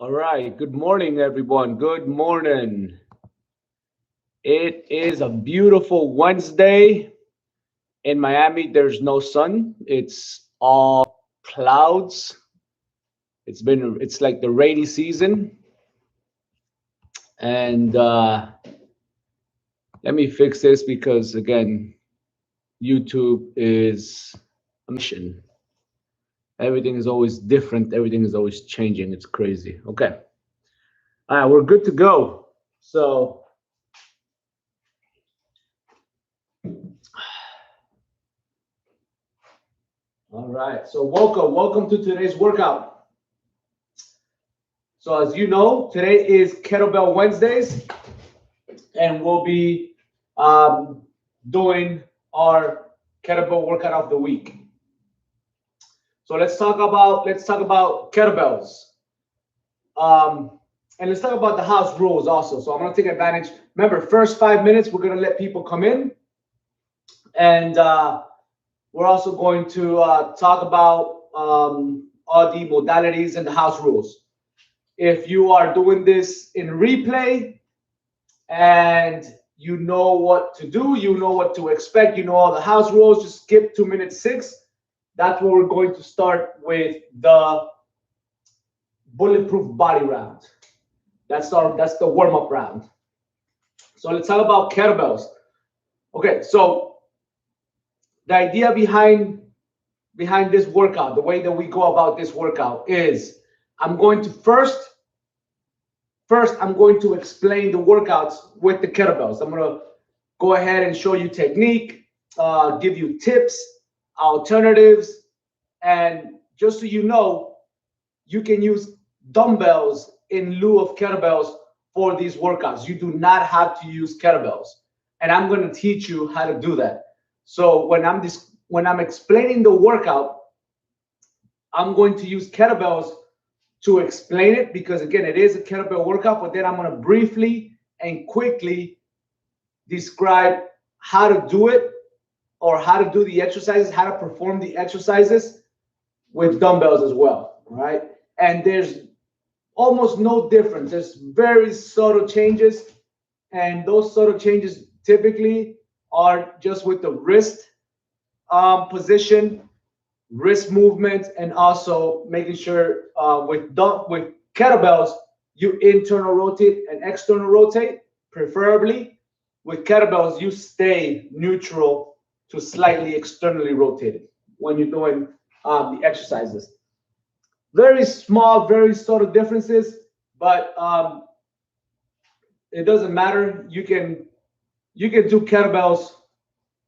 All right. Good morning, everyone. Good morning. It is a beautiful Wednesday in Miami. There's no sun. It's all clouds. It's like the rainy season. And let me fix this because again, YouTube is a mission. Everything is always different. Everything is always changing. It's crazy. Okay. All right, we're good to go. So all right. So welcome to today's workout. So as you know, today is Kettlebell Wednesdays, and we'll be doing our kettlebell workout of the week. So let's talk about kettlebells, and let's talk about the house rules also. So I'm gonna take advantage. Remember, first 5 minutes we're gonna let people come in, and we're also going to talk about all the modalities and the house rules. If you are doing this in replay and you know what to do, you know what to expect, you know all the house rules, just skip 2 minute 6. That's where we're going to start with the bulletproof body round. That's the warm-up round. So let's talk about kettlebells. Okay, so the idea behind this workout, the way that we go about this workout is I'm going to first I'm going to explain the workouts with the kettlebells. I'm going to go ahead and show you technique, give you tips, alternatives, and just so you know, you can use dumbbells in lieu of kettlebells for these workouts. You do not have to use kettlebells, and I'm going to teach you how to do that. So when I'm explaining the workout, I'm going to use kettlebells to explain it because again, it is a kettlebell workout, but then I'm going to briefly and quickly describe how to do it or how to do the exercises, how to perform the exercises with dumbbells as well, right? And there's almost no difference. There's very subtle changes, and those subtle changes typically are just with the wrist position, wrist movement, and also making sure with kettlebells you internal rotate and external rotate. Preferably with kettlebells you stay neutral to slightly externally rotated when you're doing the exercises. Very small, very subtle differences, but it doesn't matter. You can do kettlebells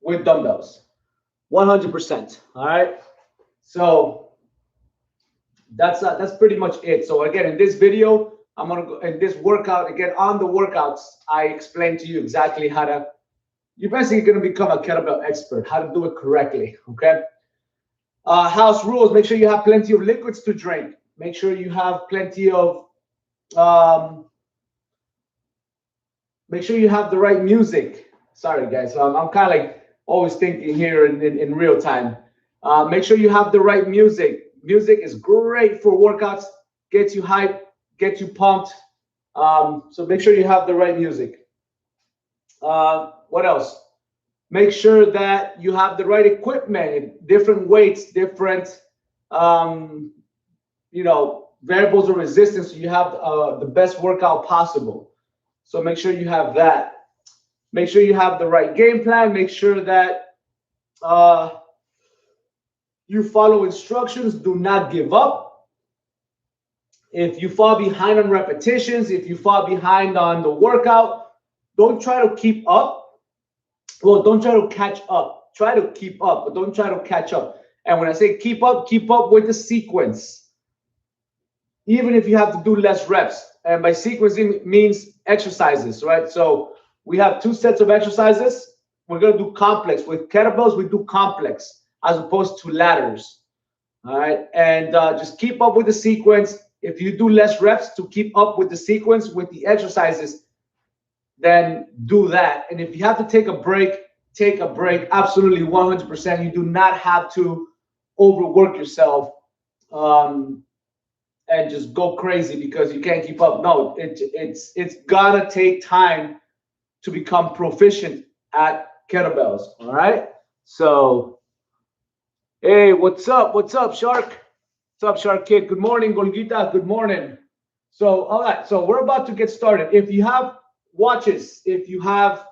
with dumbbells, 100%. All right. So that's pretty much it. So again, in this video, I'm gonna go in this workout again. On the workouts, I explain to you exactly how to. You're basically gonna become a kettlebell expert, how to do it correctly. Okay. House rules: make sure you have plenty of liquids to drink. Make sure you have plenty of. Make sure you have the right music. Sorry, guys. I'm kind of like always thinking here in real time. Make sure you have the right music. Music is great for workouts, gets you hyped, gets you pumped. So make sure you have the right music. What else? Make sure that you have the right equipment, different weights, different, variables of resistance. So you have the best workout possible. So make sure you have that. Make sure you have the right game plan. Make sure that you follow instructions. Do not give up. If you fall behind on repetitions, if you fall behind on the workout, don't try to keep up. Well, don't try to catch up. Try to keep up, but don't try to catch up. And when I say keep up with the sequence. Even if you have to do less reps. And by sequencing means exercises, right? So we have 2 sets of exercises. We're going to do complex. With kettlebells, we do complex as opposed to ladders. All right. And just keep up with the sequence. If you do less reps to keep up with the sequence with the exercises, then do that. And if you have to take a break, take a break. Absolutely 100%. You do not have to overwork yourself. and just go crazy because you can't keep up. No, it's gonna take time to become proficient at kettlebells. All right. So, hey, what's up? What's up, Shark? What's up, Shark Kid? Good morning, Golgita. Good morning. So, all right. So we're about to get started. If you have watches, if you have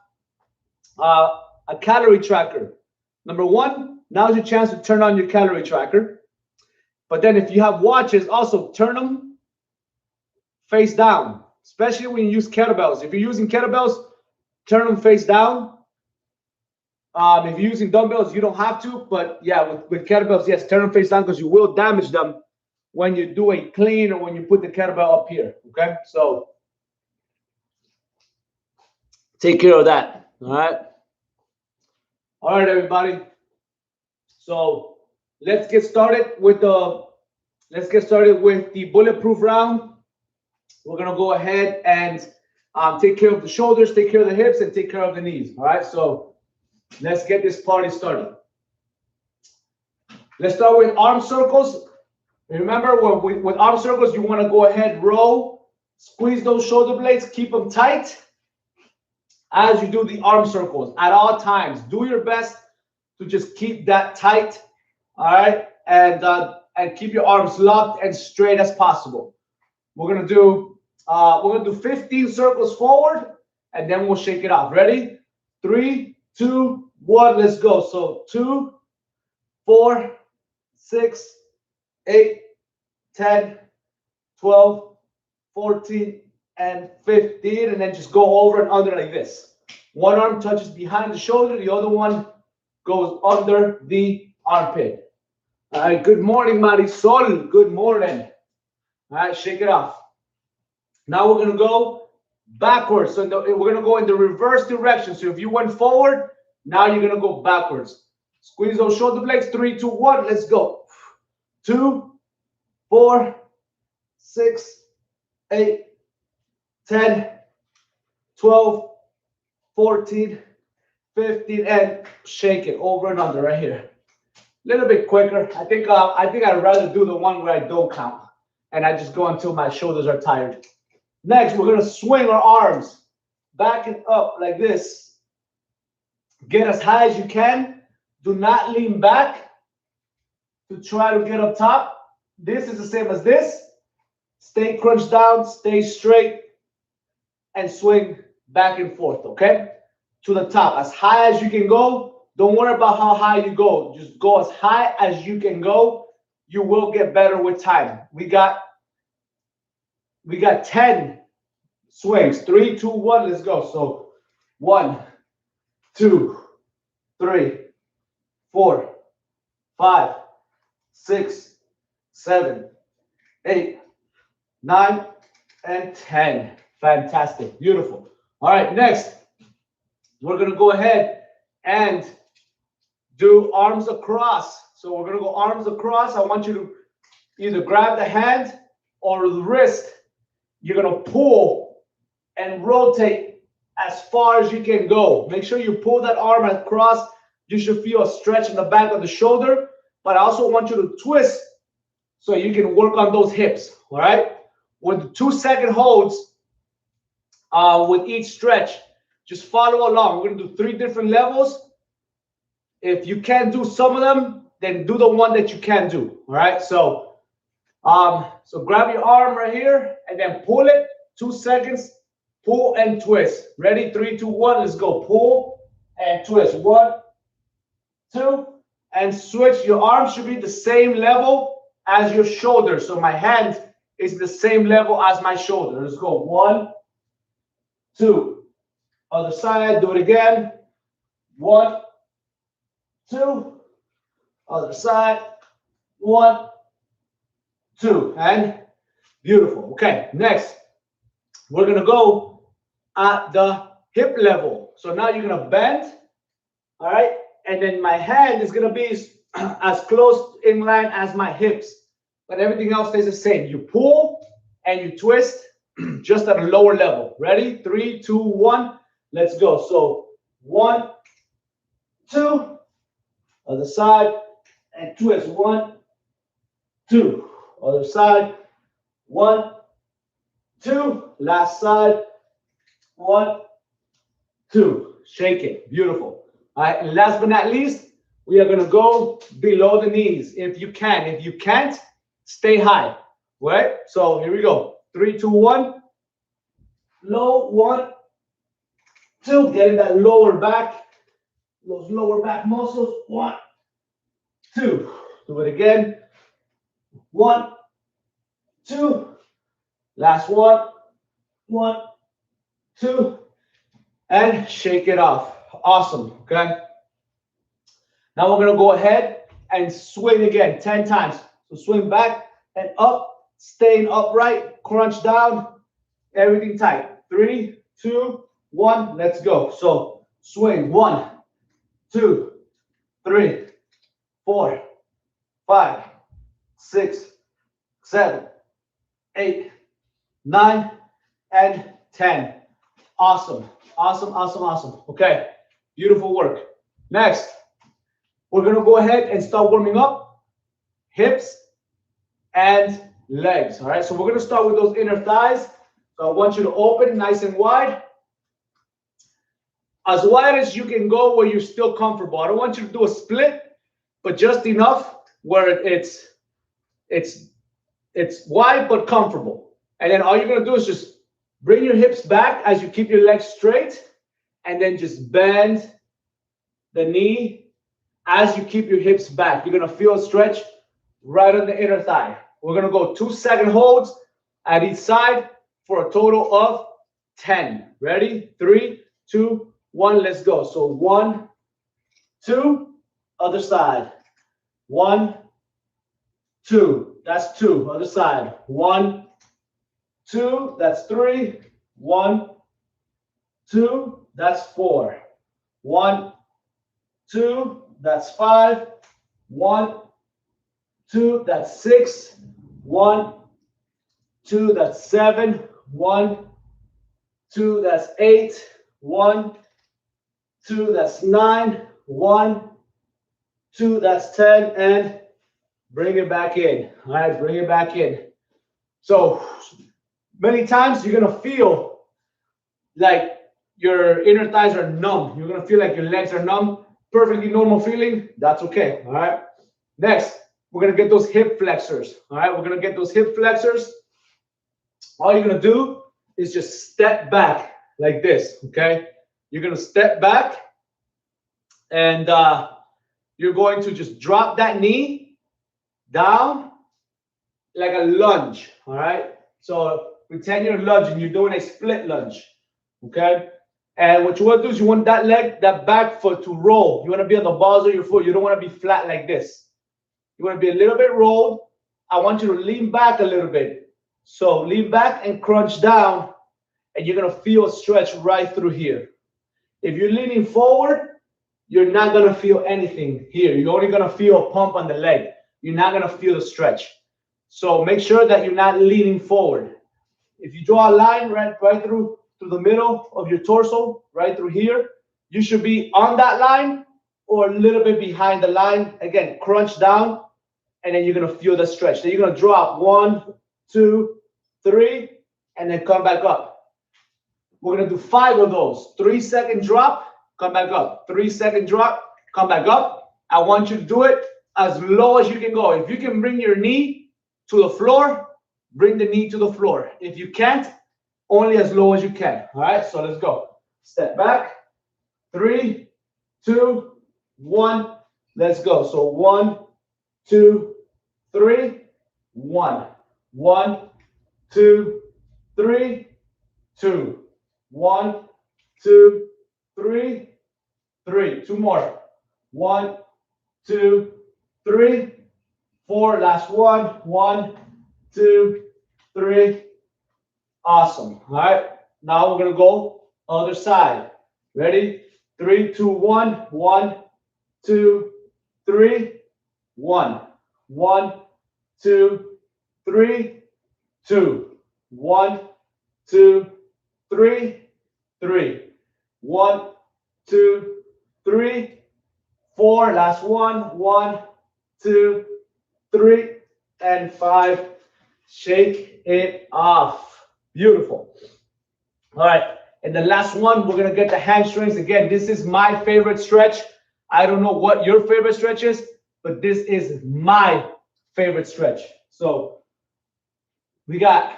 a calorie tracker, number one, now's your chance to turn on your calorie tracker. But then if you have watches, also turn them face down, especially when you use kettlebells. If you're using kettlebells, turn them face down. If you're using dumbbells, you don't have to. But yeah, with kettlebells, yes, turn them face down because you will damage them when you do a clean or when you put the kettlebell up here. Okay, so take care of that. All right. All right, everybody. So let's get started with the bulletproof round. We're gonna go ahead and take care of the shoulders, take care of the hips, and take care of the knees. All right. So let's get this party started. Let's start with arm circles. Remember, with arm circles, you want to go ahead, row, squeeze those shoulder blades, keep them tight as you do the arm circles at all times. Do your best to just keep that tight, all right, and keep your arms locked and straight as possible. We're gonna do 15 circles forward, and then we'll shake it off. Ready? 3, 2, 1. Let's go. So 2, 4, 6, 8, 10, 12, 14, and 15, and then just go over and under like this. One arm touches behind the shoulder, the other one goes under the armpit. All right, good morning, Marisol. Good morning. All right, shake it off. Now we're going to go backwards. So we're going to go in the reverse direction. So if you went forward, now you're going to go backwards. Squeeze those shoulder blades. 3, 2, 1. Let's go. 2, 4, 6, 8, 10, 12, 14, 15, and shake it over and under right here. A little bit quicker. I think I'd rather do the one where I don't count, and I just go until my shoulders are tired. Next, we're gonna swing our arms back and up like this. Get as high as you can. Do not lean back to try to get up top. This is the same as this. Stay crunched down, stay straight, and swing back and forth, okay? To the top, as high as you can go. Don't worry about how high you go. Just go as high as you can go. You will get better with time. We got 10 swings. 3, 2, 1, let's go. So 1, 2, 3, 4, 5, 6, 7, 8, 9, and 10. Fantastic. Beautiful. All right, next, we're going to go ahead and do arms across. So we're going to go arms across. I want you to either grab the hand or the wrist. You're going to pull and rotate as far as you can go. Make sure you pull that arm across. You should feel a stretch in the back of the shoulder. But I also want you to twist so you can work on those hips. All right? With the 2-second holds with each stretch, just follow along. We're going to do 3 different levels. If you can't do some of them, then do the one that you can do. All right? So grab your arm right here and then pull it. 2 seconds. Pull and twist. Ready? 3, 2, 1. Let's go. Pull and twist. 1, 2, and switch. Your arm should be the same level as your shoulder. So my hand is the same level as my shoulder. Let's go. 1, 2. Other side. Do it again. 1, 2. Other side. 1, 2. And beautiful. Okay. Next, we're going to go at the hip level. So now you're going to bend. All right. And then my hand is going to be as close in line as my hips. But everything else stays the same. You pull and you twist just at a lower level. Ready? 3, 2, 1. Let's go. So 1, 2. Other side. And twist. 1, 2. Other side. 1, 2. Last side. 1, 2. Shake it. Beautiful. All right. And last but not least, we are going to go below the knees if you can. If you can't, stay high. All right. So here we go. 3, 2, 1. Low. 1, 2. Getting that lower back. Those lower back muscles. 1, 2. Do it again. 1, 2. Last one. 1, 2. And shake it off. Awesome. Okay. Now we're going to go ahead and swing again 10 times. So swing back and up, staying upright, crunch down, everything tight. 3, 2, 1. Let's go. So swing. 1, 2, 3, 4, 5, 6, 7, 8, 9, and 10. Awesome. Awesome, awesome, awesome. Okay, beautiful work. Next, we're going to go ahead and start warming up hips and legs. All right, so we're going to start with those inner thighs. So I want you to open nice and wide as you can go where you're still comfortable. I don't want you to do a split, but just enough where it's wide but comfortable. And then all you're going to do is just bring your hips back as you keep your legs straight, and then just bend the knee as you keep your hips back. You're going to feel a stretch right on the inner thigh. We're going to go 2-second holds at each side for a total of 10. Ready? 3, 2, 1. Let's go. So 1, 2, other side. 1, 2. That's 2. Other side. 1, 2. That's 3. 1, 2. That's 4. 1, 2. That's 5. 1, 2. That's 6. 1, 2. That's 7. 1, 2. That's 8. 1, 2. That's 9. 1, 2. That's 10. And bring it back in. All right, bring it back in. So many times you're going to feel like your inner thighs are numb. You're going to feel like your legs are numb. Perfectly normal feeling. That's okay. All right. Next, we're going to get those hip flexors. All right. We're going to get those hip flexors. All you're going to do is just step back like this. Okay. You're going to step back and you're going to just drop that knee down like a lunge. All right. So pretend you're lunging. You're doing a split lunge. Okay. And what you want to do is you want that leg, that back foot to roll. You want to be on the balls of your foot. You don't want to be flat like this. You want to be a little bit rolled. I want you to lean back a little bit. So lean back and crunch down, and you're going to feel a stretch right through here. If you're leaning forward, you're not going to feel anything here. You're only going to feel a pump on the leg. You're not going to feel the stretch. So make sure that you're not leaning forward. If you draw a line right through the middle of your torso, right through here, you should be on that line or a little bit behind the line. Again, crunch down, and then you're going to feel the stretch. Then you're going to drop 1, 2, 3, and then come back up. We're going to do 5 of those. 3-second drop, come back up. 3-second drop, come back up. I want you to do it as low as you can go. If you can bring your knee to the floor, bring the knee to the floor. If you can't, only as low as you can. All right, so let's go. Step back. 3, 2, 1. Let's go. So 1, 2, 3, 1. 1, 2, 3, 2. 1, 2, 3, 3. 2 more. 1, 2, 3, 4. Last one. 1, 2, 3. Awesome. All right. Now we're going to go other side. Ready? 3, 2, 1. 1, 2, 3. 1. 1, 2, 3. 2. 1, 2, 3. 3. 1, 2, 3. 4. Last one. 1, 2, 3. And 5, Shake it off. Beautiful. All right. And the last one, we're going to get the hamstrings. Again, this is my favorite stretch. I don't know what your favorite stretch is, but this is my favorite stretch. So we got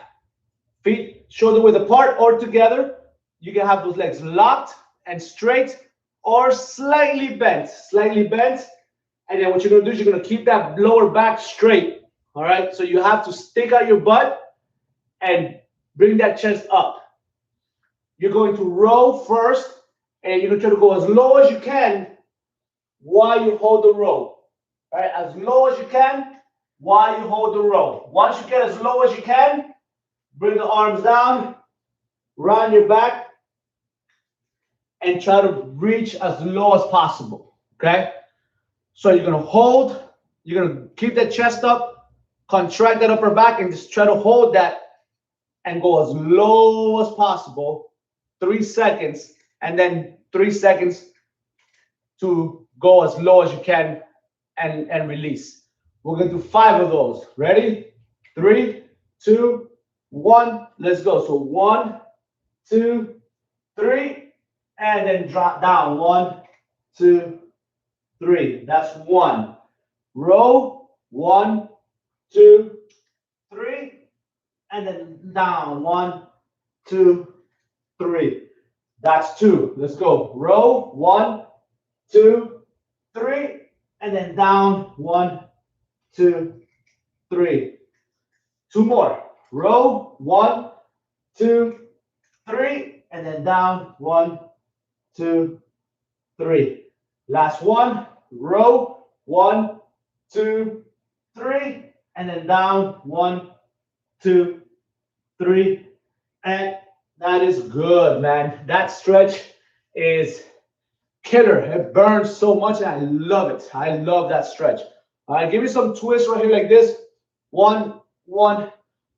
feet shoulder width apart or together. You can have those legs locked and straight or slightly bent. Slightly bent. And then what you're going to do is you're going to keep that lower back straight. All right. So you have to stick out your butt and bring that chest up. You're going to row first, and you're going to try to go as low as you can while you hold the row. All right, as low as you can while you hold the row. Once you get as low as you can, bring the arms down, round your back, and try to reach as low as possible. Okay? So you're going to hold, you're going to keep that chest up, contract that upper back, and just try to hold that and go as low as possible. 3 seconds, and then 3 seconds to go as low as you can and release. We're going to do 5 of those. Ready? 3, 2, 1. Let's go. So 1, 2, 3, and then drop down. 1, 2, 3. That's 1. Row. 1, 2, 3, and then down. 1, 2, 3. That's 2. Let's go. Row. 1, 2, 3, and then down. 1, 2, 3. 2 more. Row. 1, 2, 3, and then down. 1, 2, 3. Last one. Row. 1, 2, 3, and then down. 1, 2, 3, and that is good, man. That stretch is killer. It burns so much, and I love it. I love that stretch. All right, give me some twists right here like this. 1, 1,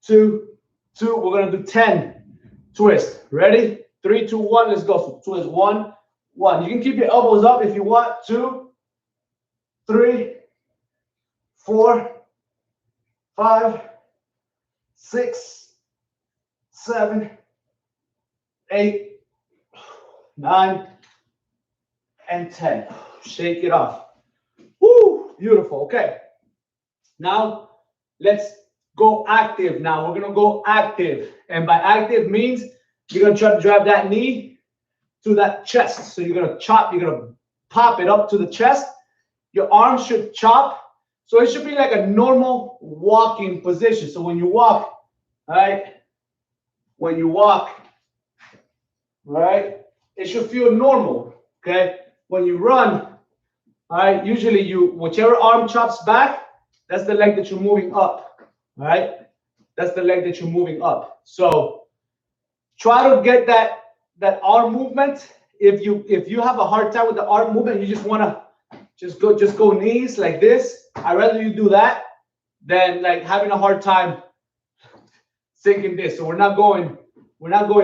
2, 2. We're gonna do 10 twists. Ready? 3, 2, 1. Let's go. So twist 1, 1. You can keep your elbows up if you want. 2, 3, 4, 5, 6, 7, 8, 9, and 10. Shake it off. Woo! Beautiful. Okay. Now let's go active. Now we're gonna go active, and by active means you're gonna try to drive that knee to that chest. So you're gonna chop. You're gonna pop it up to the chest. Your arms should chop. So it should be like a normal walking position. So when you walk, all right, when you walk, right, it should feel normal. Okay. When you run, all right, usually whichever arm chops back, that's the leg that you're moving up. All right, that's the leg that you're moving up. So try to get that arm movement. If you have a hard time with the arm movement, you just want to just go knees like this. I'd rather you do that than like having a hard time sinking this. So we're not going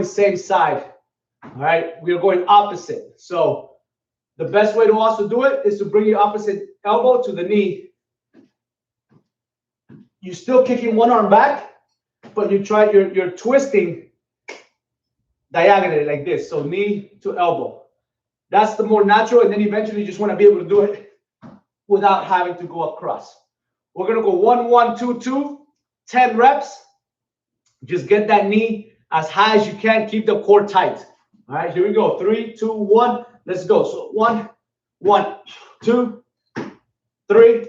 same side. All right, we are going opposite. So the best way to also do it is to bring your opposite elbow to the knee. You're still kicking one arm back, but you're twisting diagonally like this. So knee to elbow. That's the more natural, and then eventually you just want to be able to do it without having to go across. We're gonna go 1, 1, 2, 2, 10 reps. Just get that knee as high as you can. Keep the core tight. All right, here we go. 3, 2, 1. Let's go. So 1, 1, 2, 3,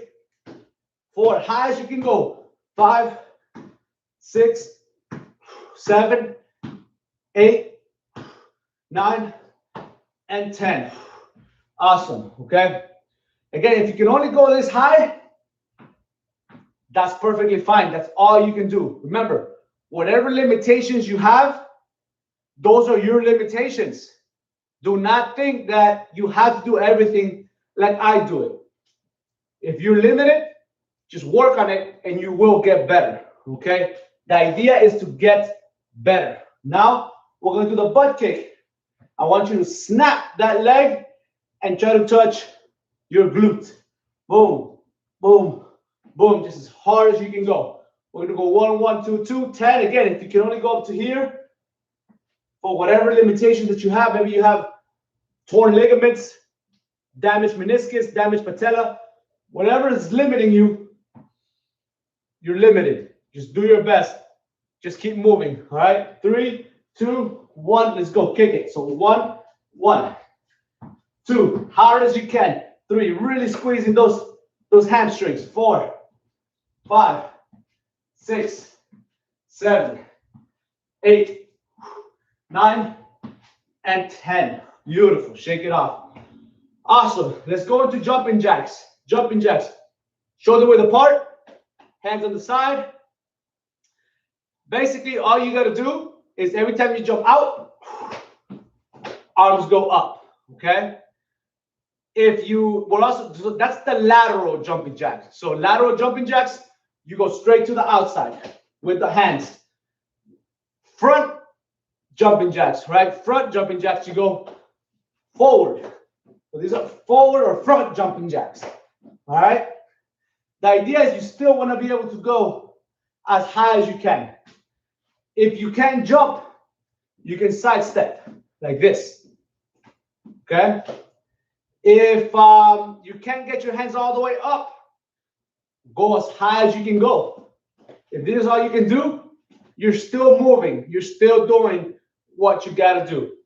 4. High as you can go. 5, 6, 7, 8, 9, and 10. Awesome. Okay. Again, if you can only go this high, that's perfectly fine. That's all you can do. Remember, whatever limitations you have, those are your limitations. Do not think that you have to do everything like I do it. If you're limited, just work on it and you will get better. Okay. The idea is to get better. Now we're going to do the butt kick. I want you to snap that leg and try to touch your glute. Boom, boom, boom. Just as hard as you can go. We're gonna go 1, 1, 2, 2, 10. Again, if you can only go up to here, for whatever limitations that you have, maybe you have torn ligaments, damaged meniscus, damaged patella, whatever is limiting you, you're limited. Just do your best. Just keep moving. All right. 3, 2, 1. Let's go. Kick it. So 1, 1, 2. Hard as you can. 3. Really squeezing those hamstrings. 4, 5, 6, 7, 8, 9, and 10. Beautiful. Shake it off. Awesome. Let's go into jumping jacks. Jumping jacks. Shoulder width apart. Hands on the side. Basically, all you got to do is every time you jump out, arms go up. Okay. If you will also, so that's the lateral jumping jacks. So lateral jumping jacks, you go straight to the outside with the hands. Front jumping jacks, right? Front jumping jacks, you go forward. So these are forward or front jumping jacks. All right. The idea is you still want to be able to go as high as you can. If you can't jump, you can sidestep like this. Okay. If you can't get your hands all the way up, go as high as you can go. If this is all you can do, you're still moving. You're still doing what you got to do.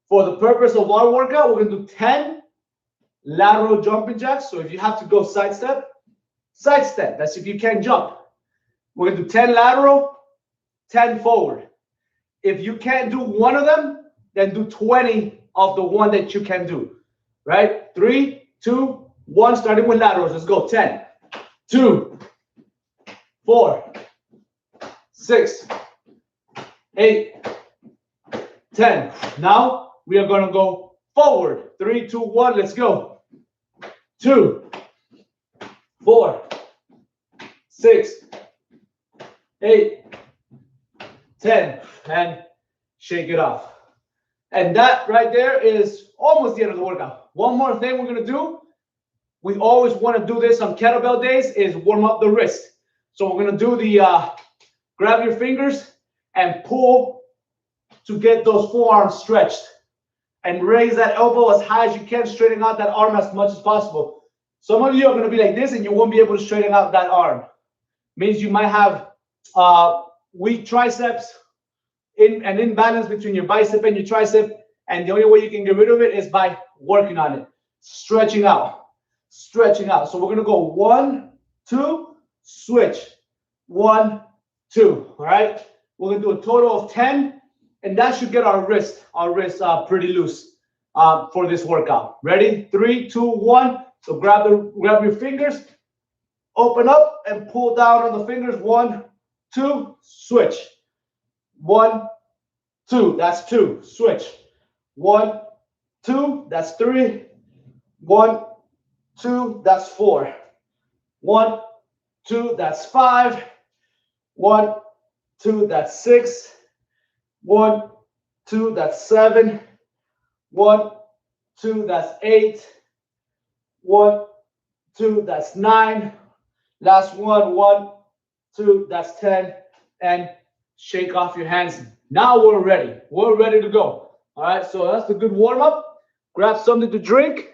For the purpose of our workout, we're going to do 10 lateral jumping jacks. So if you have to go sidestep, sidestep. That's if you can't jump. We're going to do 10 lateral, 10 forward. If you can't do one of them, then do 20 of the one that you can do. Right? 3, 2, 1, starting with laterals. Let's go. 10, 2, 4, 6, 8, 10. Now we are going to go forward. 3, 2, 1. Let's go. 2, 4, 6, 8, 10. And shake it off. And that right there is almost the end of the workout. One more thing we're going to do. We always want to do this on kettlebell days is warm up the wrist. So we're going to do the grab your fingers and pull to get those forearms stretched. And raise that elbow as high as you can, straighten out that arm as much as possible. Some of you are going to be like this and you won't be able to straighten out that arm. Means you might have weak triceps, an imbalance between your bicep and your tricep. And the only way you can get rid of it is by working on it. Stretching out. Stretching out. So we're going to go 1, 2, switch. 1, 2. All right. We're going to do a total of 10. And that should get our wrist pretty loose for this workout. Ready? 3, 2, 1. So grab your fingers, open up and pull down on the fingers. 1, 2, switch. 1, 2. That's 2. Switch. 1, 2. That's 3. 1, 2. That's 4. 1, 2. That's 5. 1, 2. That's 6. 1, 2, that's 7. 1, 2, that's 8. 1, 2, that's 9. Last one, 1, 2, that's 10. And shake off your hands. Now we're ready. We're ready to go. All right, so that's a good warm up. Grab something to drink.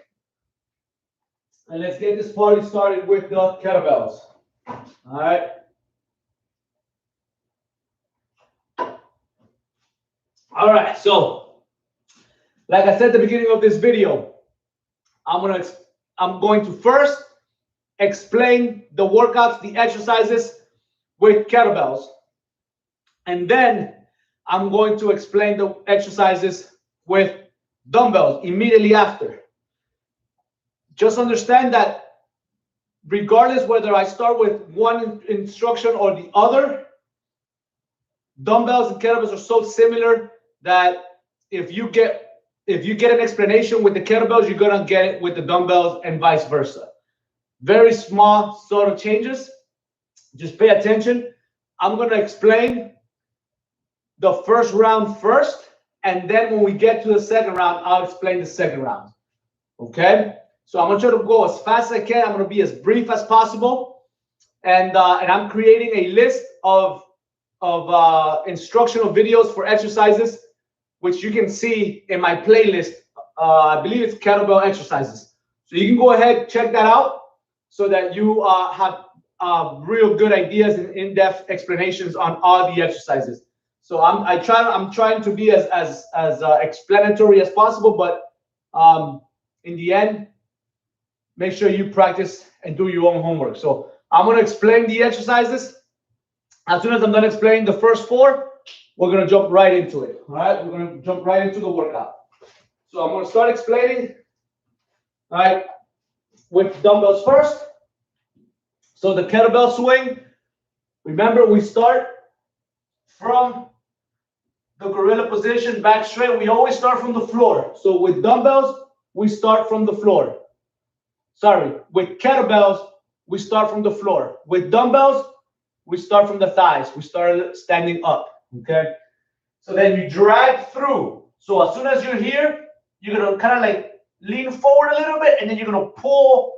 And let's get this party started with the kettlebells. All right. All right, so like I said at the beginning of this video, I'm going to first explain the workouts, the exercises with kettlebells. And then I'm going to explain the exercises with dumbbells immediately after. Just understand that regardless whether I start with one instruction or the other, dumbbells and kettlebells are so similar that if you get an explanation with the kettlebells, you're gonna get it with the dumbbells and vice versa. Very small sort of changes. Just pay attention. I'm gonna explain the first round first, and then when we get to the second round, I'll explain the second round. Okay? So I'm gonna try to go as fast as I can. I'm gonna be as brief as possible. and I'm creating a list of instructional videos for exercises, which you can see in my playlist. I believe it's kettlebell exercises. So you can go ahead, check that out, so that you have real good ideas and in-depth explanations on all the exercises. So I'm trying to be as explanatory as possible, but in the end, make sure you practice and do your own homework. So I'm going to explain the exercises. As soon as I'm done explaining the first 4, we're going to jump right into it. All right, we're going to jump right into the workout. So I'm going to start explaining, all right, with dumbbells first. So the kettlebell swing, remember, we start from the gorilla position, back straight. We always start from the floor. So with dumbbells, we start from the floor. Sorry, with kettlebells, we start from the floor. With dumbbells, we start from the thighs. We start standing up, okay? So then you drag through. So as soon as you're here, you're going to kind of like lean forward a little bit, and then you're going to pull,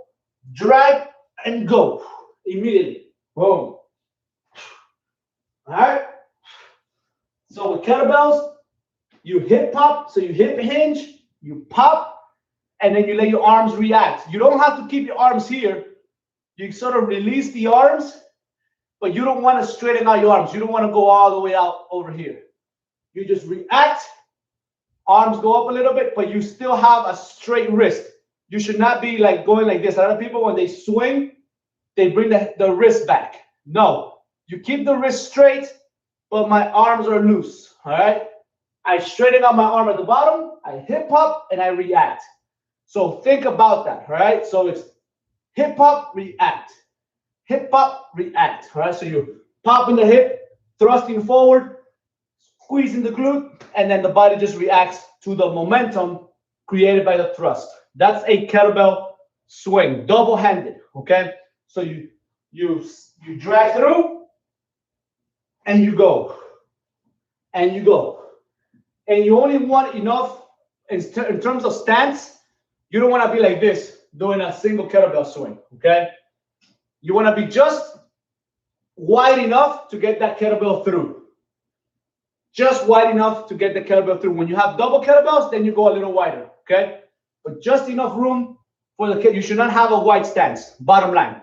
drag, and go immediately. Boom. All right? So with kettlebells, you hip pop, so you hip hinge, you pop, and then you let your arms react. You don't have to keep your arms here. You sort of release the arms, but you don't want to straighten out your arms. You don't want to go all the way out over here. You just react, arms go up a little bit, but you still have a straight wrist. You should not be like going like this. A lot of people, when they swing, they bring the wrist back. No, you keep the wrist straight, but my arms are loose, all right? I straighten out my arm at the bottom, I hip hop, and I react. So think about that, all right? So it's hip hop, react. Hip hop, react, all right? So you pop in the hip, thrusting forward, squeezing the glute, and then the body just reacts to the momentum created by the thrust. That's a kettlebell swing, double-handed, okay? So you drag through, and you go, and you go. And you only want enough, in terms of stance, you don't want to be like this, doing a single kettlebell swing, okay? You want to be just wide enough to get that kettlebell through. Just wide enough to get the kettlebell through. When you have double kettlebells, then you go a little wider, okay? But just enough room for the kettlebell. You should not have a wide stance, bottom line.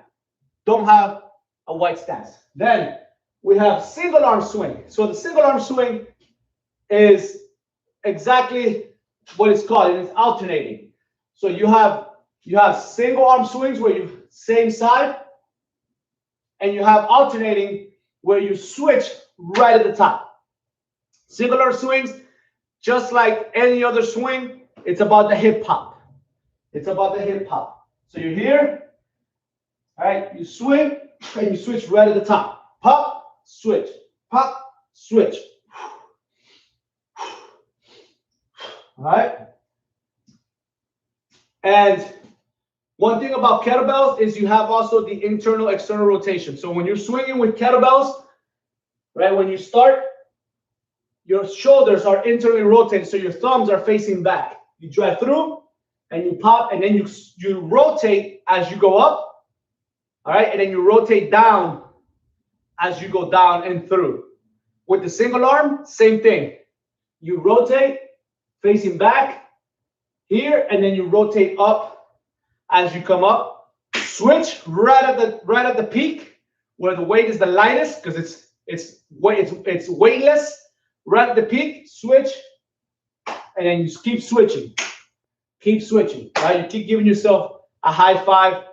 Don't have a wide stance. Then we have single arm swing. So the single arm swing is exactly what it's called, and it's alternating. So you have single arm swings where you same side, and you have alternating where you switch right at the top. Single arm swings, just like any other swing, it's about the hip hop. It's about the hip hop. So you're here, all right, you swing, and you switch right at the top. Pop, switch, pop, switch. All right. And one thing about kettlebells is you have also the internal external rotation. So when you're swinging with kettlebells, right, when you start, your shoulders are internally rotated, so your thumbs are facing back. You drive through, and you pop, and then you rotate as you go up, all right, and then you rotate down as you go down and through. With the single arm, same thing. You rotate, facing back here, and then you rotate up as you come up. Switch right at the peak where the weight is the lightest, because it's weightless. Right at the peak, switch, and then you keep switching. Keep switching, right? You keep giving yourself a high five,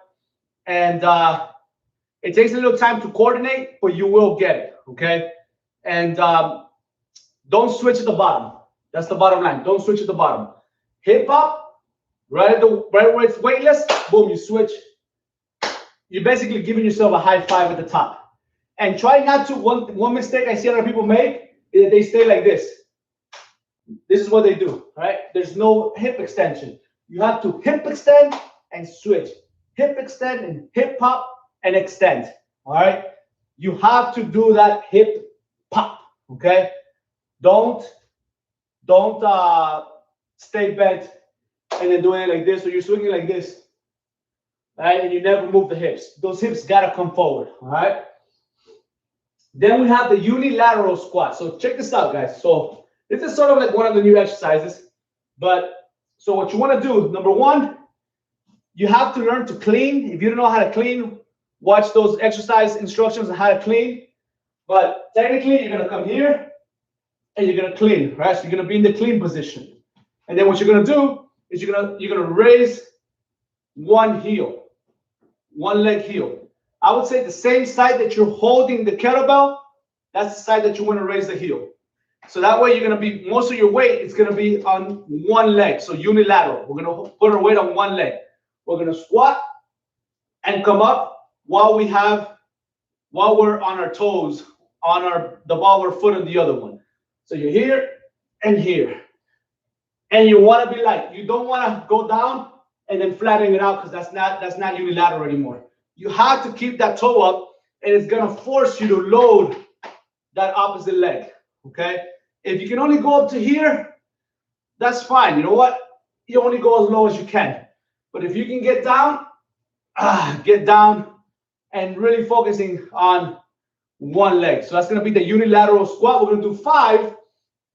and it takes a little time to coordinate, but you will get it, okay? And don't switch at the bottom. That's the bottom line. Don't switch at the bottom. Hip hop, right where it's weightless, boom, you switch. You're basically giving yourself a high five at the top. And try not to, one mistake I see other people make is that they stay like this. This is what they do, right? There's no hip extension. You have to hip extend and switch. Hip extend and hip hop and extend, all right? You have to do that hip pop, okay? Don't stay bent and then doing it like this, or you're swinging like this. right? And you never move the hips. Those hips gotta come forward, all right? Then we have the unilateral squat. So check this out, guys. So this is sort of like one of the new exercises. But so what you want to do, number one, you have to learn to clean. If you don't know how to clean, watch those exercise instructions on how to clean. But technically, you're gonna come here and you're gonna clean, right? So you're gonna be in the clean position. And then what you're gonna do is you're gonna raise one heel, one leg heel. I would say the same side that you're holding the kettlebell, that's the side that you want to raise the heel. So that way you're going to be, most of your weight is going to be on one leg. So unilateral. We're going to put our weight on one leg. We're going to squat and come up while we're on our toes, on the ball or foot on the other one. So you're here and here. And you want to be light. You don't want to go down and then flatten it out, because that's not unilateral anymore. You have to keep that toe up, and it's going to force you to load that opposite leg, okay? If you can only go up to here, that's fine. You know what? You only go as low as you can. But if you can get down and really focusing on one leg. So that's going to be the unilateral squat. We're going to do 5.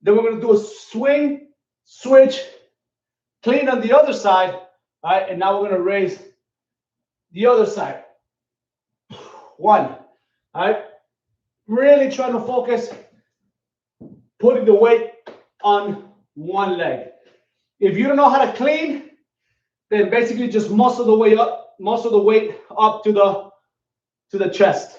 Then we're going to do a swing, switch, clean on the other side. All right, and now we're going to raise the other side. 1. All right, really trying to focus, putting the weight on one leg. If you don't know how to clean, then basically just muscle the weight up to the chest.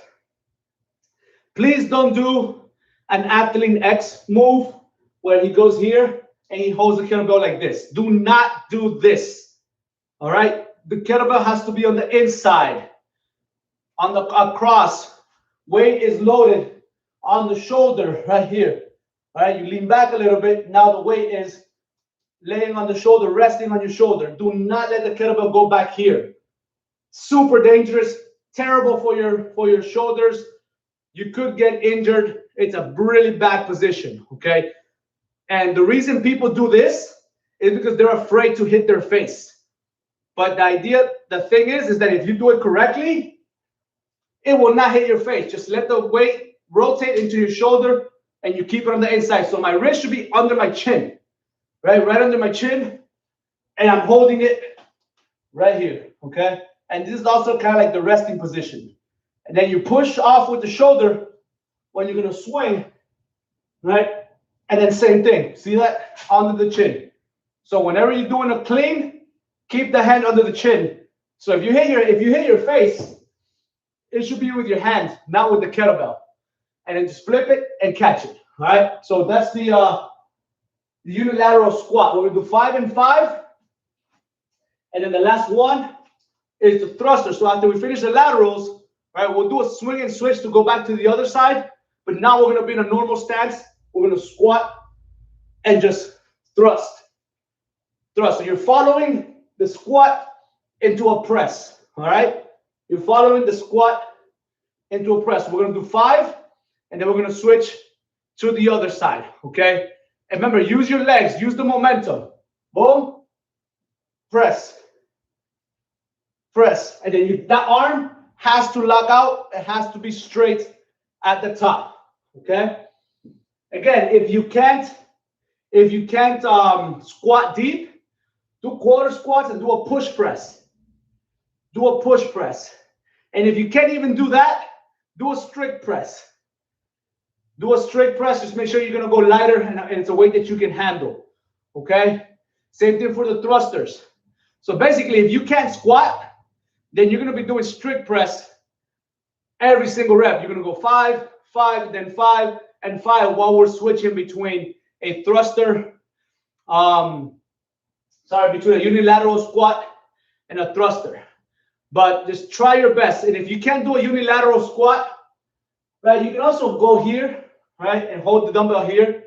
Please don't do an athlete X move where he goes here and he holds the kettlebell like this. Do not do this. All right, the kettlebell has to be on the inside, on the across. Weight is loaded on the shoulder right here. All right, you lean back a little bit. Now the weight is laying on the shoulder, resting on your shoulder. Do not let the kettlebell go back here. Super dangerous, terrible for your shoulders. You could get injured. It's a really bad position, okay? And the reason people do this is because they're afraid to hit their face. But the thing is that if you do it correctly, it will not hit your face. Just let the weight rotate into your shoulder and you keep it on the inside. So my wrist should be under my chin, right under my chin. And I'm holding it right here, okay? And this is also kind of like the resting position. And then you push off with the shoulder when you're going to swing, right? And then same thing. See that? Under the chin. So whenever you're doing a clean, keep the hand under the chin. So if you hit your face, it should be with your hand, not with the kettlebell. And then just flip it and catch it. All right. So that's the unilateral squat. We're going to do 5 and 5. And then the last one is the thruster. So after we finish the laterals, right, we'll do a swing and switch to go back to the other side. But now we're going to be in a normal stance. We're going to squat and just thrust. Thrust. So you're following the squat into a press. All right. You're following the squat into a press. We're going to do 5, and then we're going to switch to the other side. Okay. And remember, use your legs. Use the momentum. Boom. Press. Press. And then that arm has to lock out. It has to be straight at the top. Okay. Again, if you can't squat deep, do quarter squats and do a push press. Do a push press. And if you can't even do that, do a strict press. Do a strict press. Just make sure you're going to go lighter and it's a weight that you can handle. Okay. Same thing for the thrusters. So basically, if you can't squat, then you're going to be doing strict press every single rep. You're going to go 5, 5, then 5, and 5 while we're switching between a thruster, between a unilateral squat and a thruster. But just try your best. And if you can't do a unilateral squat, right, you can also go here, right, and hold the dumbbell here,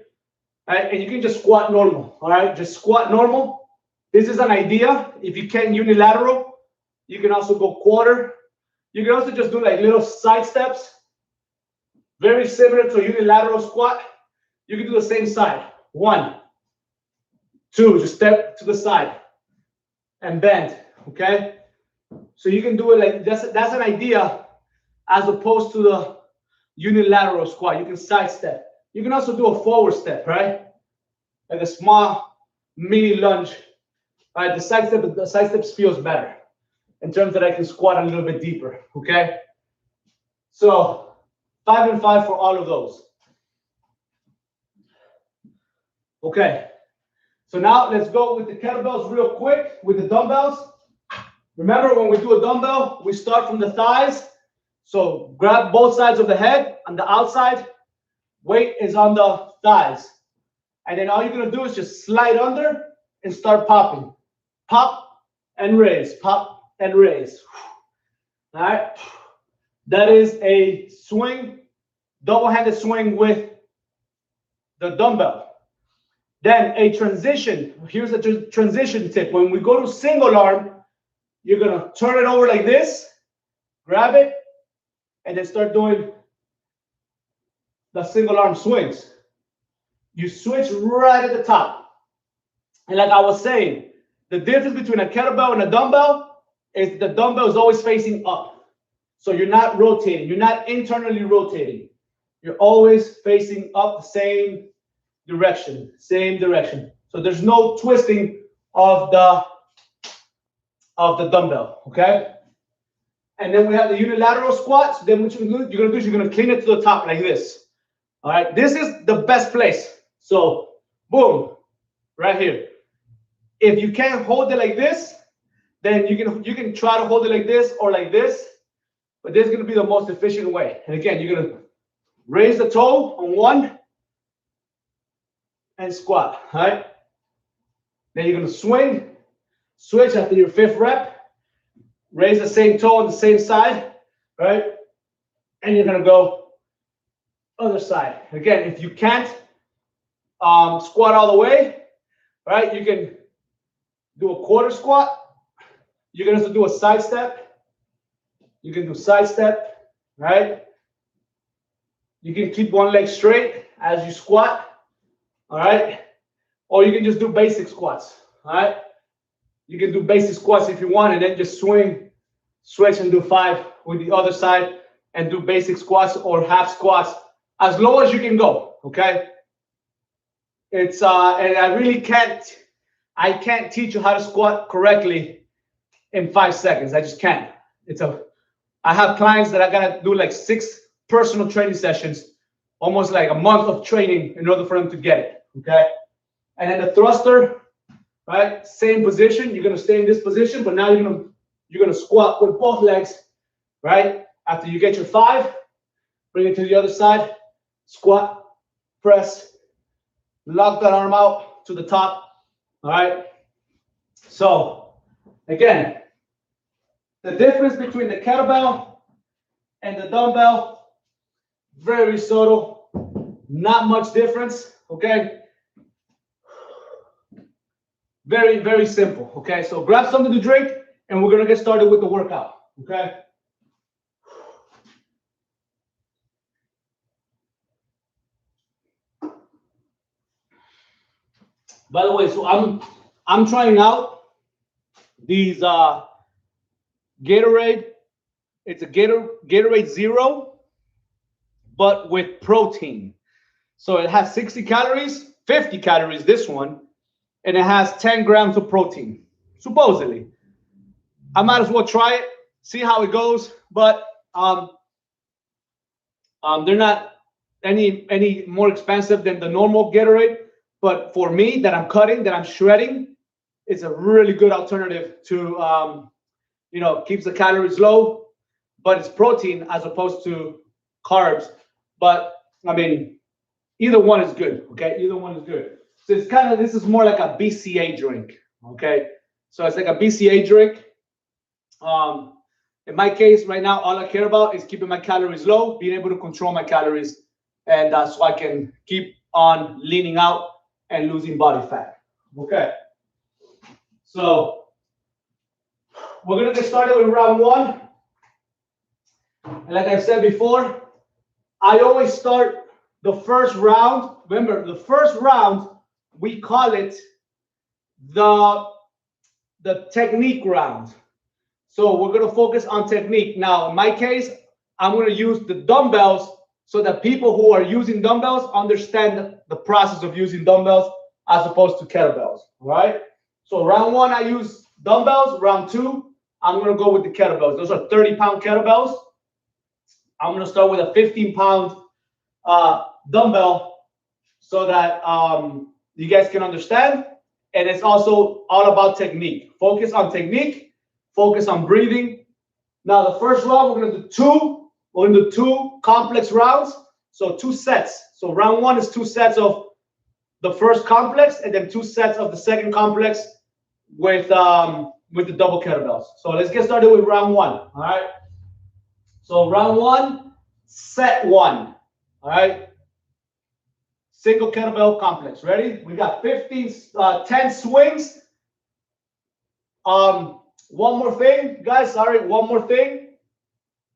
right, and you can just squat normal, all right? Just squat normal. This is an idea. If you can't unilateral, you can also go quarter. You can also just do like little side steps, very similar to a unilateral squat. You can do the same side. 1, 2, just step to the side and bend, okay? So you can do it like that's an idea as opposed to the unilateral squat. You can side step. You can also do a forward step, right? Like a small mini lunge. All right, the side step feels better in terms that I can squat a little bit deeper, okay? So 5 and 5 for all of those. Okay, so now let's go with the kettlebells real quick with the dumbbells. Remember, when we do a dumbbell, we start from the thighs. So grab both sides of the head on the outside. Weight is on the thighs. And then all you're going to do is just slide under and start popping. Pop and raise, pop and raise. All right. That is a swing, double-handed swing with the dumbbell. Then a transition. Here's a transition tip. When we go to single arm, you're going to turn it over like this, grab it, and then start doing the single arm swings. You switch right at the top. And like I was saying, the difference between a kettlebell and a dumbbell is the dumbbell is always facing up. So you're not rotating. You're not internally rotating. You're always facing up, same direction, same direction. So there's no twisting of the dumbbell, okay? And then we have the unilateral squats. Then what you're gonna do is you're gonna clean it to the top like this. All right, this is the best place. So boom, right here. If you can't hold it like this, then you can try to hold it like this or like this, but this is gonna be the most efficient way. And again, you're gonna raise the toe on one and squat, all right? Then you're gonna swing, switch after your 5th rep. Raise the same toe on the same side, right? And you're gonna go other side. Again, if you can't squat all the way, right? You can do a quarter squat. You can also do a side step. You can do side step, right? You can keep one leg straight as you squat, all right? Or you can just do basic squats, all right? You can do basic squats if you want, and then just swing, switch, and do 5 with the other side, and do basic squats or half squats as low as you can go. Okay. It's and I can't teach you how to squat correctly in 5 seconds. I just can't. I have clients that I gotta do like 6 personal training sessions, almost like a month of training in order for them to get it. Okay. And then the thruster. Right, same position. You're gonna stay in this position, but now you're gonna squat with both legs. Right, after you get your 5, bring it to the other side. Squat, press, lock that arm out to the top. All right. So again, the difference between the kettlebell and the dumbbell, very subtle, not much difference. Okay. Very, very simple, okay? So grab something to drink, and we're gonna get started with the workout, okay? By the way, so I'm trying out these Gatorade. It's a Gatorade Zero, but with protein. So it has 60 calories, 50 calories, this one, and it has 10 grams of protein, supposedly. I might as well try it, see how it goes, but they're not any more expensive than the normal Gatorade. But for me, that I'm cutting, that I'm shredding, it's a really good alternative to, keeps the calories low, but it's protein as opposed to carbs. But I mean, either one is good, okay? Either one is good. So it's this is more like a BCA drink, okay? So it's like a BCA drink. In my case, right now, all I care about is keeping my calories low, being able to control my calories, and so I can keep on leaning out and losing body fat, okay? So we're gonna get started with round 1. And like I said before, I always start the first round. Remember, the first round, we call it the technique round. So we're going to focus on technique. Now, in my case, I'm going to use the dumbbells so that people who are using dumbbells understand the process of using dumbbells as opposed to kettlebells. All right. So round one, I use dumbbells. Round two, I'm going to go with the kettlebells. Those are 30-pound kettlebells. I'm going to start with a 15-pound dumbbell so that you guys can understand. And it's also all about technique. Focus on technique. Focus on breathing. Now, the first round, we're going to do two. We're going to do two complex rounds. So 2 sets. So round one is 2 sets of the first complex, and then 2 sets of the second complex with the double kettlebells. So let's get started with round one. All right. So round one, set one. All right. Single kettlebell complex. Ready? We got 10 swings. One more thing, guys. Sorry, one more thing.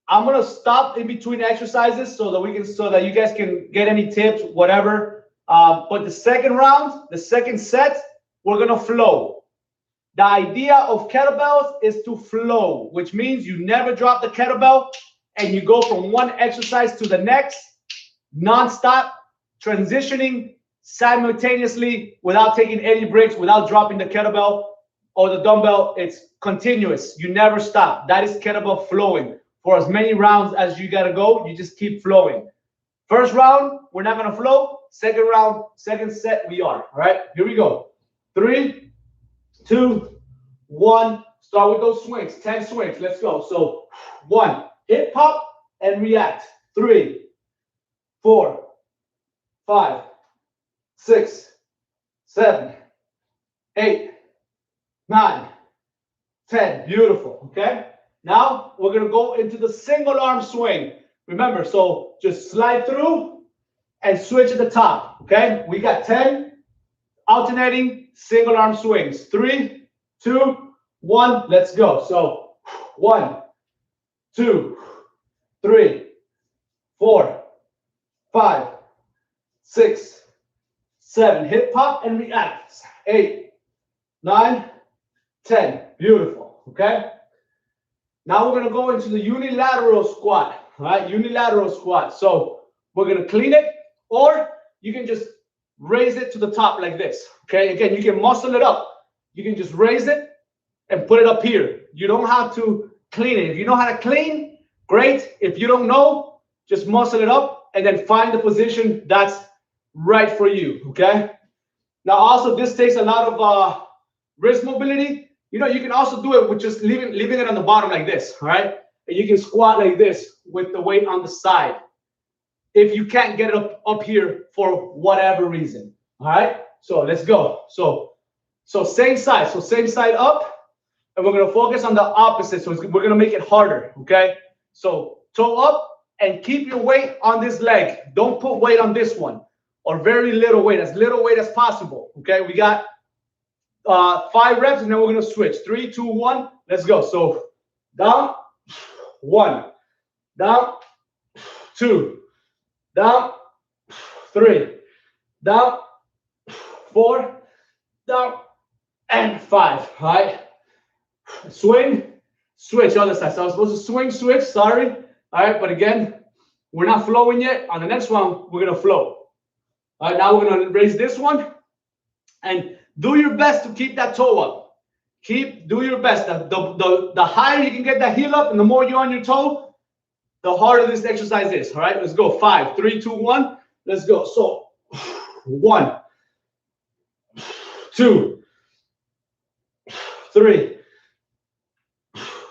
I'm gonna stop in between exercises so that you guys can get any tips, whatever. But the second round, the second set, we're gonna flow. The idea of kettlebells is to flow, which means you never drop the kettlebell and you go from one exercise to the next, non-stop, transitioning simultaneously without taking any breaks, without dropping the kettlebell or the dumbbell. It's continuous. You never stop. That is kettlebell flowing. For as many rounds as you gotta go, you just keep flowing. First round, we're not gonna flow. Second round, second set, we are. All right, here we go. 3, 2, 1. Start with those swings. 10 swings. Let's go. So 1, hip hop and react. 3, 4, 5, 6, 7, 8, 9, 10. Beautiful. Okay. Now we're going to go into the single arm swing. Remember, so just slide through and switch at the top. Okay. We got 10 alternating single arm swings. 3, 2, 1. Let's go. So 1, 2, 3, 4, 5, 6, 7. Hip hop and react. 8, 9, 10. Beautiful. Okay. Now we're going to go into the unilateral squat. All right. Unilateral squat. So we're going to clean it, or you can just raise it to the top like this. Okay. Again, you can muscle it up. You can just raise it and put it up here. You don't have to clean it. If you know how to clean, great. If you don't know, just muscle it up and then find the position that's right for you. Okay. Now, also, this takes a lot of wrist mobility. You know, you can also do it with just leaving it on the bottom like this. All right. And you can squat like this with the weight on the side if you can't get it up here for whatever reason. All right. So let's go. So same side. So same side up. And we're going to focus on the opposite. So we're going to make it harder. Okay. So toe up and keep your weight on this leg. Don't put weight on this one, or very little weight, as little weight as possible. Okay. We got 5 reps, and then we're going to switch. 3, 2, 1. Let's go. So down, 1, down, 2, down, 3, down, 4, down, and 5. All right. Swing, switch, other side. So I was supposed to swing, switch. Sorry. All right. But again, we're not flowing yet. On the next one, we're going to flow. All right. Now we're going to raise this one and do your best to keep that toe up. Do your best. The higher you can get that heel up and the more you're on your toe, the harder this exercise is. All right, let's go. 5, 3, 2, 1. Let's go. So 1, 2, 3,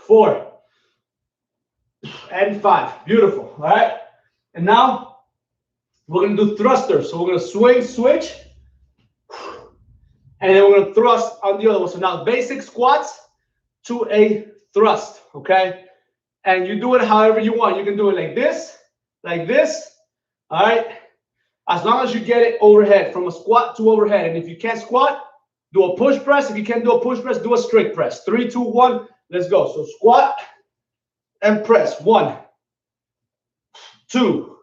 4, and 5. Beautiful. All right. And now we're going to do thrusters. So we're going to swing, switch. And then we're going to thrust on the other one. So now basic squats to a thrust, okay? And you do it however you want. You can do it like this, all right? As long as you get it overhead, from a squat to overhead. And if you can't squat, do a push press. If you can't do a push press, do a strict press. 3, 2, 1, let's go. So squat and press. 1, 2,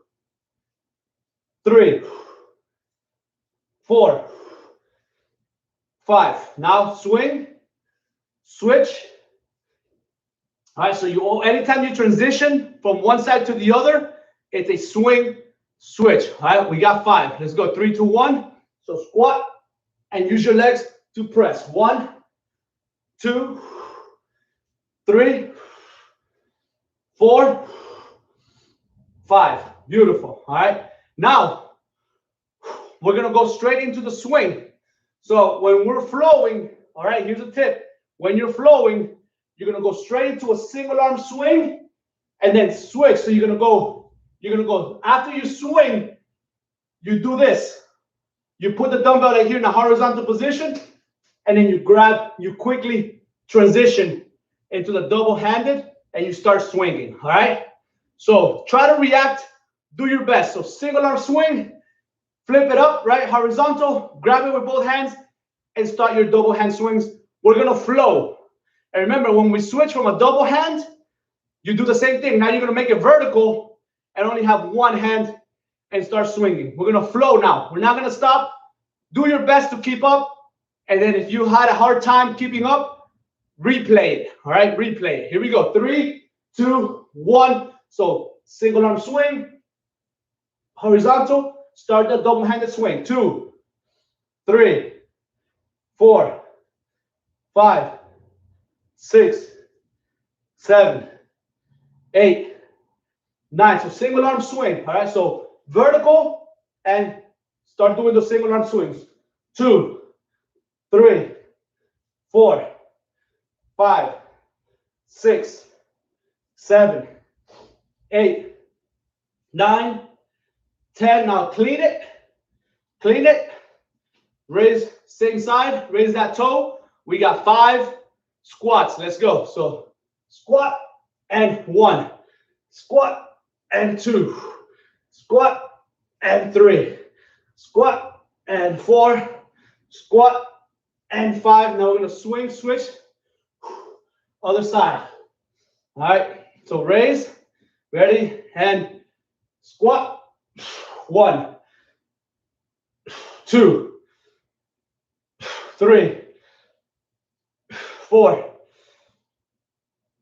3, 4, 5. Now swing, switch, All right, so anytime you transition from one side to the other, it's a swing, switch. All right, we got 5. Let's go 3, 2, 1. So squat and use your legs to press. 1, 2, 3, 4, 5. Beautiful. All right, now we're gonna go straight into the swing. So when we're flowing, all right, here's a tip. When you're flowing, you're gonna go straight into a single arm swing and then switch. So you're gonna go after you swing, you do this. You put the dumbbell right here in a horizontal position, and then you quickly transition into the double-handed and you start swinging. All right. So try to react, do your best. So single arm swing, flip it up, right? Horizontal, grab it with both hands and start your double hand swings. We're gonna flow. And remember, when we switch from a double hand, you do the same thing. Now you're gonna make it vertical and only have one hand and start swinging. We're gonna flow now. We're not gonna stop. Do your best to keep up. And then if you had a hard time keeping up, replay it. All right, replay it. Here we go. 3, 2, 1. So single arm swing, horizontal, start the double-handed swing. 2, 3, 4, 5, 6, 7, 8, 9. So single arm swing. All right, so vertical and start doing the single arm swings. 2, 3, 4, 5, 6, 7, 8, 9, 10. Now clean it. Clean it. Raise same side. Raise that toe. We got 5 squats. Let's go. So squat and 1. Squat and 2. Squat and 3. Squat and 4. Squat and 5. Now we're going to swing, switch. Other side. All right. So raise. Ready. And squat. 1, 2, 3, 4,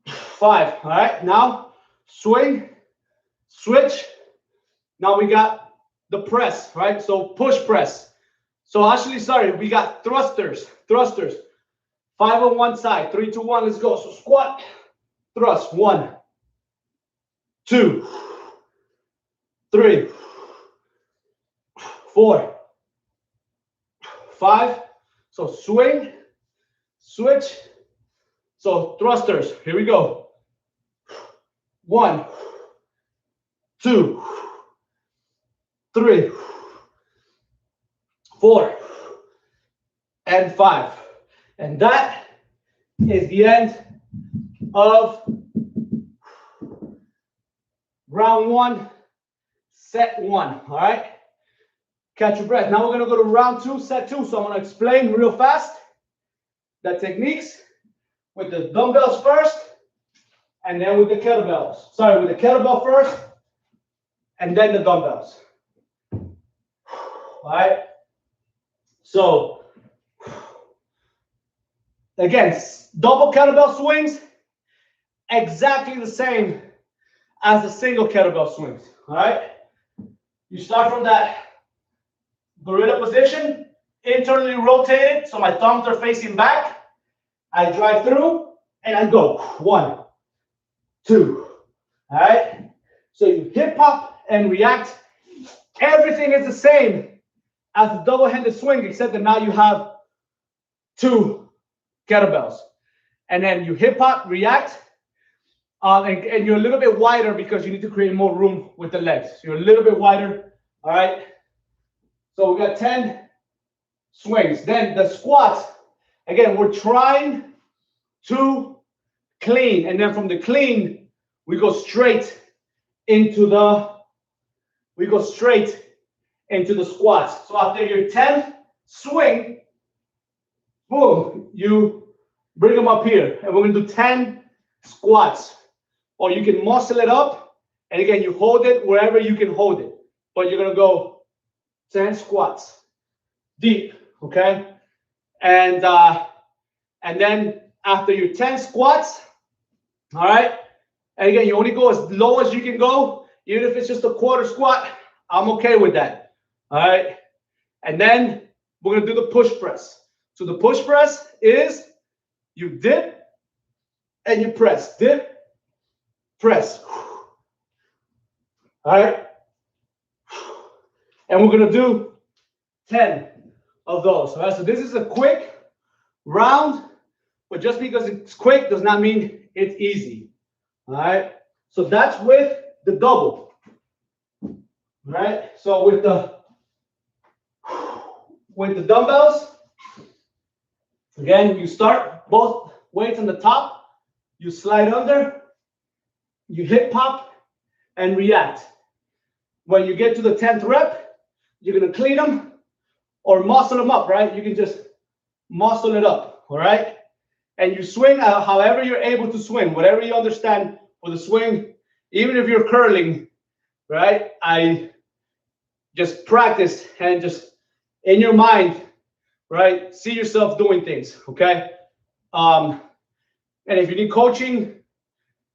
5. All right. Now swing, switch. Now we got the press, right? So push press. So actually, sorry, we got thrusters. 5 on one side. 3, 2, 1. Let's go. So squat, thrust. 1, 2, 3, 4, 5. So swing, switch. So thrusters. Here we go. 1, 2, 3, 4, and 5. And that is the end of round 1, set 1. All right. Catch your breath. Now we're going to go to round 2, set 2. So I'm going to explain real fast the techniques with the dumbbells first and then with the kettlebells. Sorry, with the kettlebell first and then the dumbbells. All right. So again, double kettlebell swings, exactly the same as the single kettlebell swings. All right. You start from that gorilla position, internally rotated, so my thumbs are facing back. I drive through and I go 1, 2. All right. So you hip hop and react. Everything is the same as the double-handed swing, except that now you have 2 kettlebells. And then you hip hop, react, and you're a little bit wider because you need to create more room with the legs. So you're a little bit wider. All right. So we got 10 swings. Then the squats, again, we're trying to clean. And then from the clean, we go straight into the squats. So after your 10th swing, boom, you bring them up here. And we're going to do 10 squats. Or you can muscle it up. And again, you hold it wherever you can hold it. But you're going to go 10 squats deep, okay? And then after your 10 squats, All right. And again, you only go as low as you can go. Even if it's just a quarter squat, I'm okay with that. All right. And then we're going to do the push press. So the push press is you dip and you press. Dip, press. All right. And we're going to do 10 of those. All right. So this is a quick round, but just because it's quick does not mean it's easy. All right. So that's with the double. All right. So with the dumbbells, again, you start both weights on the top, you slide under, you hip pop, and react. When you get to the 10th rep, you're going to clean them or muscle them up, right? You can just muscle it up, all right? And you swing however you're able to swing, whatever you understand for the swing, even if you're curling, right? I just practice and just in your mind, right? See yourself doing things, okay? And if you need coaching,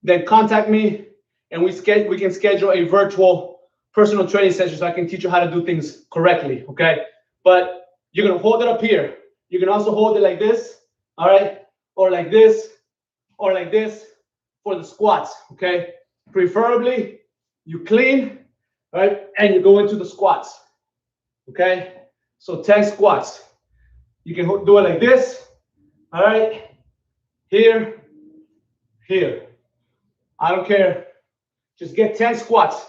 then contact me and we can schedule a virtual personal training session so I can teach you how to do things correctly, okay? But you're gonna hold it up here. You can also hold it like this, all right? Or like this, or like this for the squats, okay? Preferably, you clean, right? And you go into the squats, okay? So 10 squats. You can do it like this, all right? Here, here. I don't care. Just get 10 squats.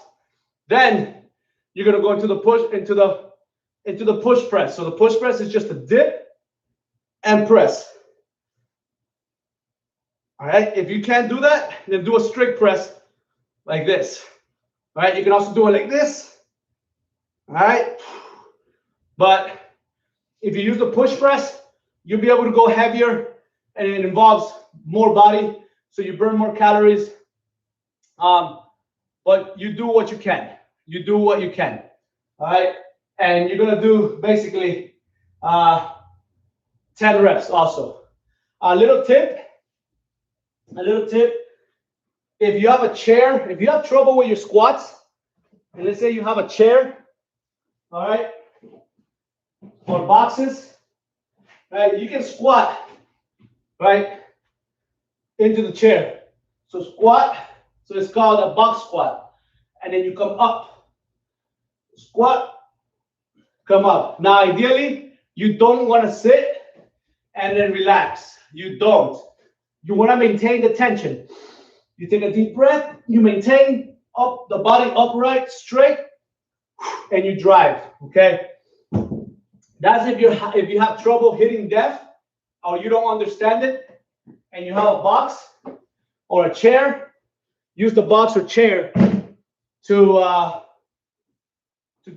Then you're gonna go into the push press. So the push press is just a dip and press. All right. If you can't do that, then do a strict press like this. All right. You can also do it like this. All right. But if you use the push press, you'll be able to go heavier, and it involves more body, so you burn more calories. But you do what you can. You do what you can. All right. And you're gonna do basically 10 reps also. A little tip. If you have a chair, if you have trouble with your squats, and let's say you have a chair, all right, or boxes, right, you can squat, right, into the chair. So squat, so it's called a box squat. And then you come up, squat, come up. Now, ideally, you don't want to sit and then relax. You don't. You want to maintain the tension. You take a deep breath, you maintain up the body upright, straight, and you drive, okay? That's if you have trouble hitting depth or you don't understand it and you have a box or a chair, use the box or chair to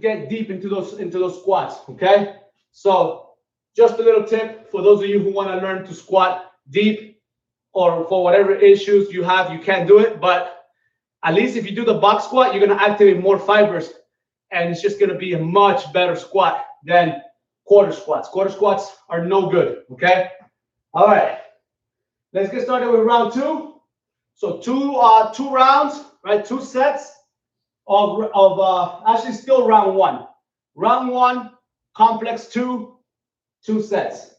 get deep into those squats, okay? So just a little tip for those of you who want to learn to squat deep, or for whatever issues you have, you can't do it, but at least if you do the box squat, you're going to activate more fibers, and it's just going to be a much better squat than quarter squats. Quarter squats are no good, okay? All right, let's get started with round 2. So two rounds, right? 2 sets of actually still round 1. Round 1, complex 2 sets.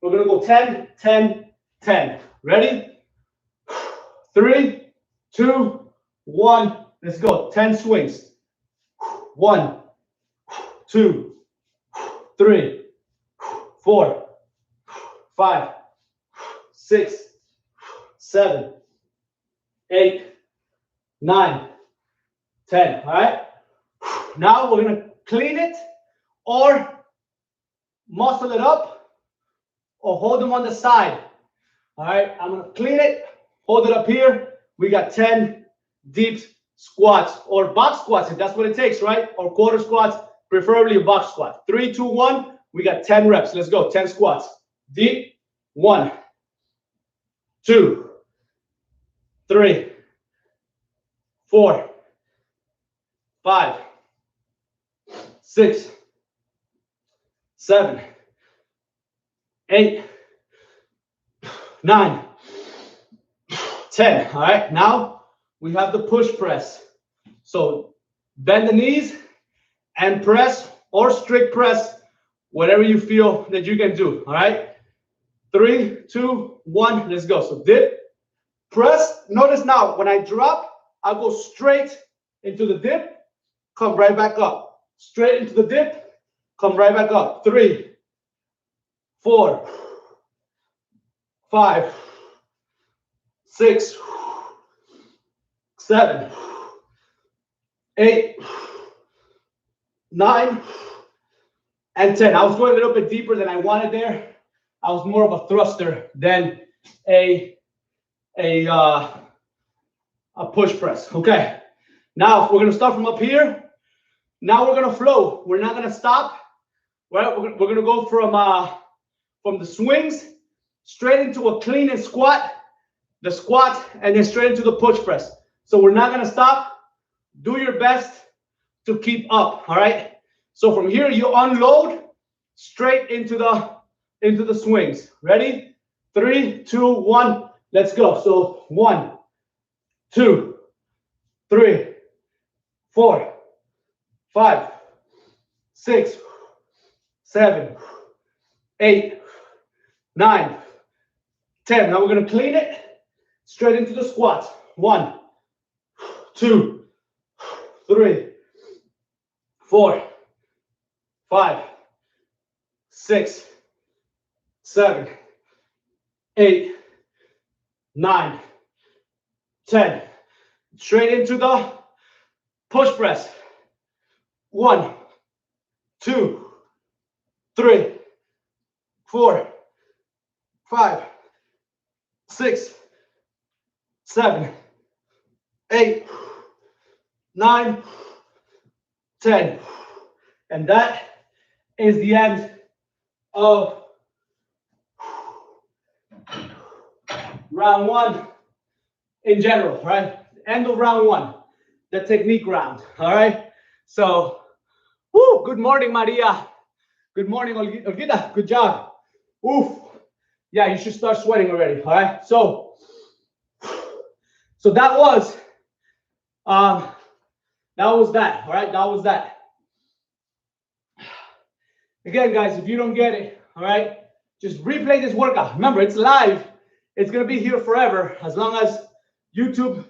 We're going to go 10, 10, 10. Ready? 3, 2, 1. Let's go. 10 swings. 1, 2, 3, 4, 5, 6, 7, 8, 9, 10. All right. Now we're gonna clean it or muscle it up or hold them on the side. All right, I'm gonna clean it, hold it up here. We got 10 deep squats or box squats if that's what it takes, right? Or quarter squats, preferably a box squat. 3, 2, 1. We got 10 reps. Let's go. 10 squats. Deep. 1, 2, 3, 4, 5, 6, 7, 8, 9, 10. All right, now we have the push press. So bend the knees and press or strict press, whatever you feel that you can do. All right, 3, 2, 1, let's go. So dip, press. Notice now when I drop, I go straight into the dip, come right back up. Straight into the dip, come right back up. 3, 4, 5, 6, 7, 8, 9, and 10. I was going a little bit deeper than I wanted there. I was more of a thruster than a push press. Okay. Now we're gonna start from up here. Now we're gonna flow. We're not gonna stop. Right? We're gonna go from the swings straight into a clean and squat, the squat, and then straight into the push press. So we're not gonna stop. Do your best to keep up. All right. So from here you unload straight into the swings. Ready? 3, 2, 1. Let's go. So 1, 2, 3, 4, 5, 6, 7, 8, 9, 10. Now we're going to clean it straight into the squats. 1, 2, 3, 4, 5, 6, 7, 8, 9, 10. Straight into the push press. 1, 2, 3, 4, 5, 6, 7, 8, 9, 10. And that is the end of round 1 in general, right? End of round 1, the technique round. All right. So, woo, good morning, Maria. Good morning, Olgita. Good job. Oof. Yeah, you should start sweating already. All right. So that was that. All right. That was that. Again, guys, if you don't get it, all right, just replay this workout. Remember, it's live. It's gonna be here forever as long as YouTube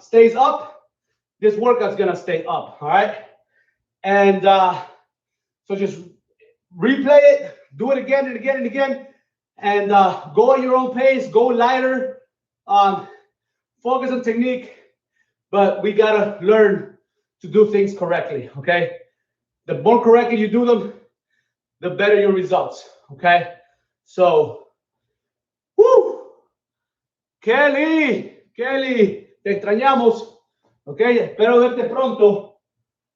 stays up. This workout's gonna stay up. All right. And so just replay it, do it again and again and again, and go at your own pace, go lighter, focus on technique, but we gotta learn to do things correctly, okay? The more correctly you do them, the better your results, okay? So, woo! Kelly, te extrañamos, okay? Espero verte pronto.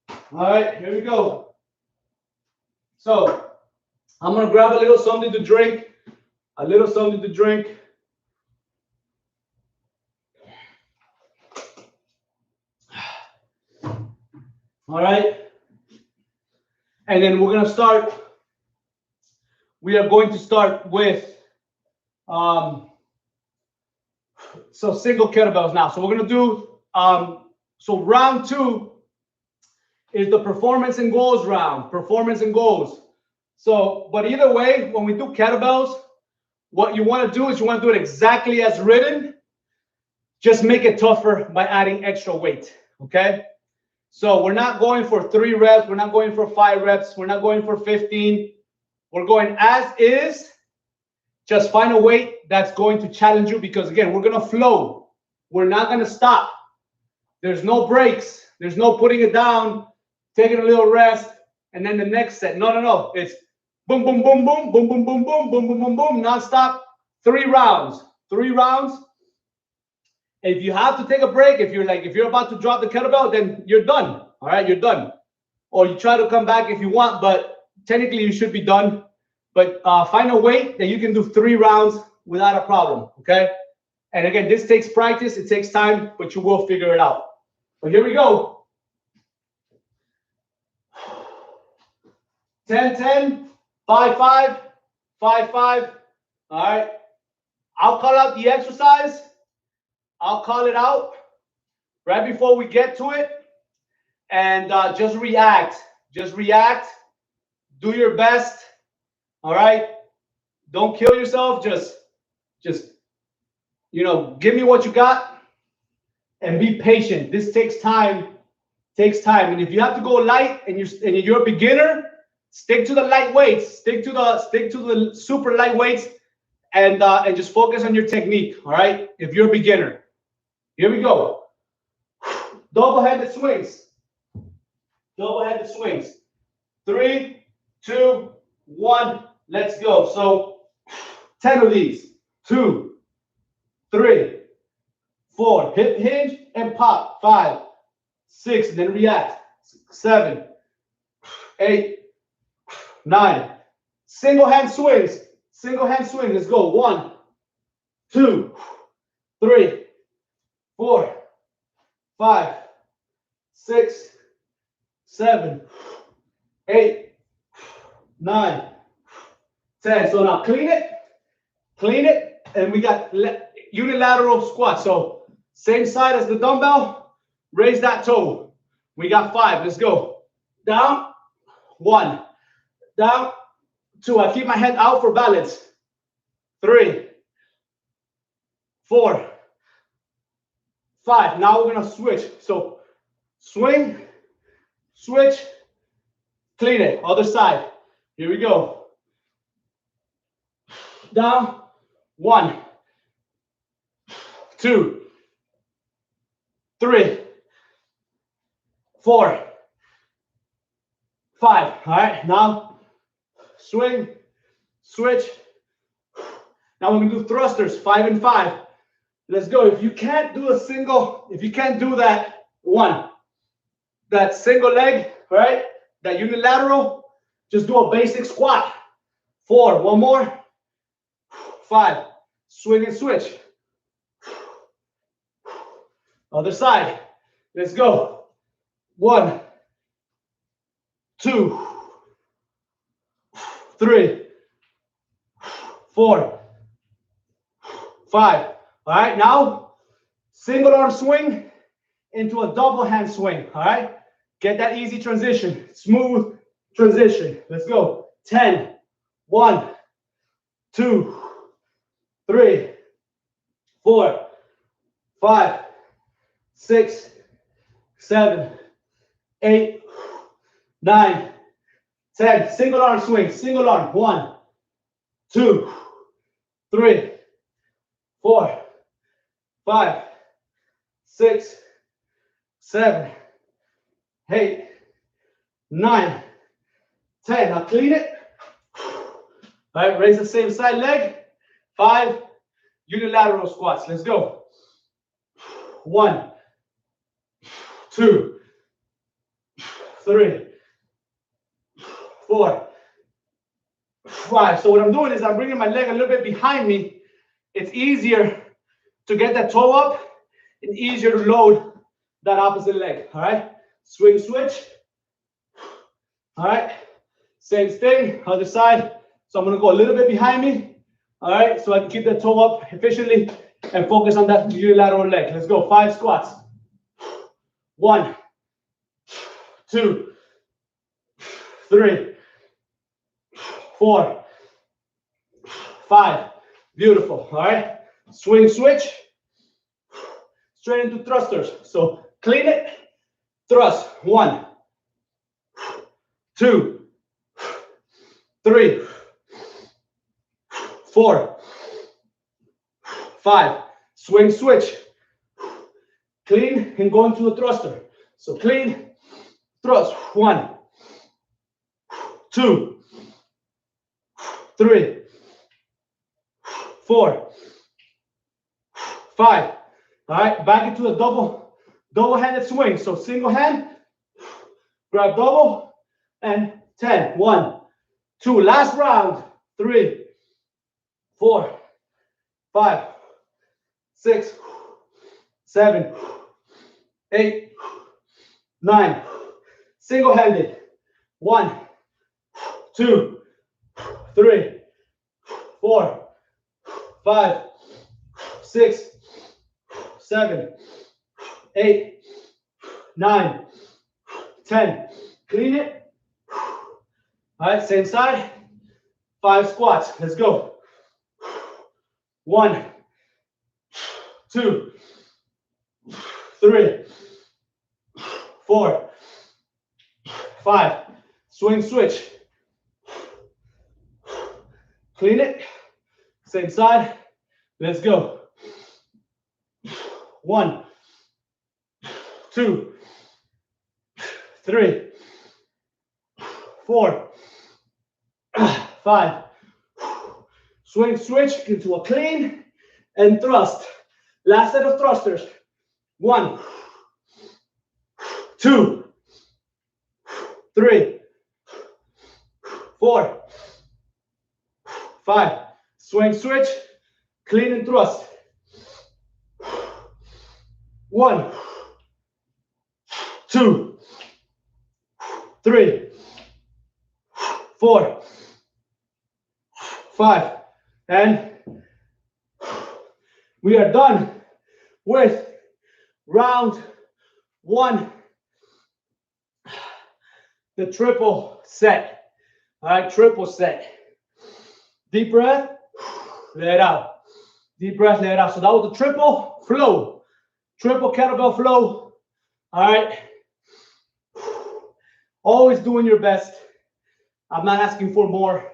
All right, here we go. So I'm gonna grab a little something to drink, All right, and then we're gonna start. We are going to start with so single kettlebells now. So we're gonna do so round 2 is the performance and goals round. Performance and goals. So, but either way, when we do kettlebells, what you want to do is you want to do it exactly as written. Just make it tougher by adding extra weight. Okay. So we're not going for 3 reps. We're not going for 5 reps. We're not going for 15. We're going as is. Just find a weight that's going to challenge you, because again, we're going to flow. We're not going to stop. There's no breaks. There's no putting it down, taking a little rest, and then the next set. No. It's boom, boom, boom, boom, boom, boom, boom, boom, boom, boom, boom, boom, non-stop. 3 rounds. 3 rounds. If you have to take a break, if you're about to drop the kettlebell, then you're done. All right, you're done. Or you try to come back if you want, but technically you should be done. But find a weight that you can do 3 rounds without a problem. Okay. And again, this takes practice. It takes time, but you will figure it out. So here we go. 10, 10, 5, 5, 5, 5. All right. I'll call out the exercise. I'll call it out right before we get to it, and just react. Just react. Do your best. All right. Don't kill yourself. Just give me what you got, and be patient. This takes time. And if you have to go light and you're a beginner, stick to the light weights. Stick to the super light weights, and just focus on your technique. All right. If you're a beginner, here we go. Double-handed swings. Double-handed swings. 3, 2, 1. Let's go. So 10 of these. 2, 3, 4. Hip hinge and pop. 5, 6. Then react. 7, 8, 9. Single hand swings. Single hand swing. Let's go. 1, 2, 3, 4, 5, 6, 7, 8, 9, 10. So now clean it, and we got unilateral squat. So same side as the dumbbell, raise that toe. We got 5. Let's go. Down, 1, down, 2. I keep my head out for balance. 3, 4, 5. Now we're gonna switch. So swing, switch, clean it. Other side. Here we go. Down. 1, 2, 3, 4, 5. All right. Now swing, switch. Now we're gonna do thrusters. 5 and 5. Let's go. If you can't do that that single leg, right? That unilateral, just do a basic squat. 4, one more. 5, swing and switch. Other side. Let's go. 1, 2, 3, 4, 5. All right, now single arm swing into a double hand swing. All right, get that easy transition, smooth transition. Let's go. 10, 1, 2, 3, 4, 5, 6, 7, 8, 9, 10. Single arm swing, single arm. 1, 2, 3, 4, 5, 6, 7, 8, 9, 10. Now clean it. All right, raise the same side leg. 5 unilateral squats. Let's go. 1, 2, 3, 4, 5. So what I'm doing is I'm bringing my leg a little bit behind me. It's easier to get that toe up and easier to load that opposite leg. All right, swing, switch. All right, same thing, other side. So I'm gonna go a little bit behind me. All right, so I can keep that toe up efficiently and focus on that unilateral leg. Let's go. 5 squats. 1, 2, 3, 4, 5. Beautiful. All right. Swing, switch. Straight into thrusters. So clean it. Thrust. 1, 2, 3, 4, 5. Swing, switch. Clean and go into the thruster. So clean, thrust. 1, 2, 3, 4, 5. All right, back into a double-handed swing. So single hand, grab double, and 10. 1, 2. Last round. 3, 4, 5, 6, 7, 8, 9. Single-handed. 1, 2, 3, 4, 5, 6, 7, 8, 9, 10. Clean it. All right, same side. 5 squats. Let's go. 1, 2, 3, 4, 5. Swing, switch. Clean it. Same side. Let's go. 1, 2, 3, 4, 5. Swing, switch into a clean and thrust. Last set of thrusters. 1, 2, 3, 4, 5. Swing, switch, clean and thrust. 1, 2, 3, 4, 5. And we are done with round 1, the triple set. All right, triple set. Deep breath, let it out. Deep breath, let it out. So that was the triple flow, triple kettlebell flow. All right. Always doing your best. I'm not asking for more.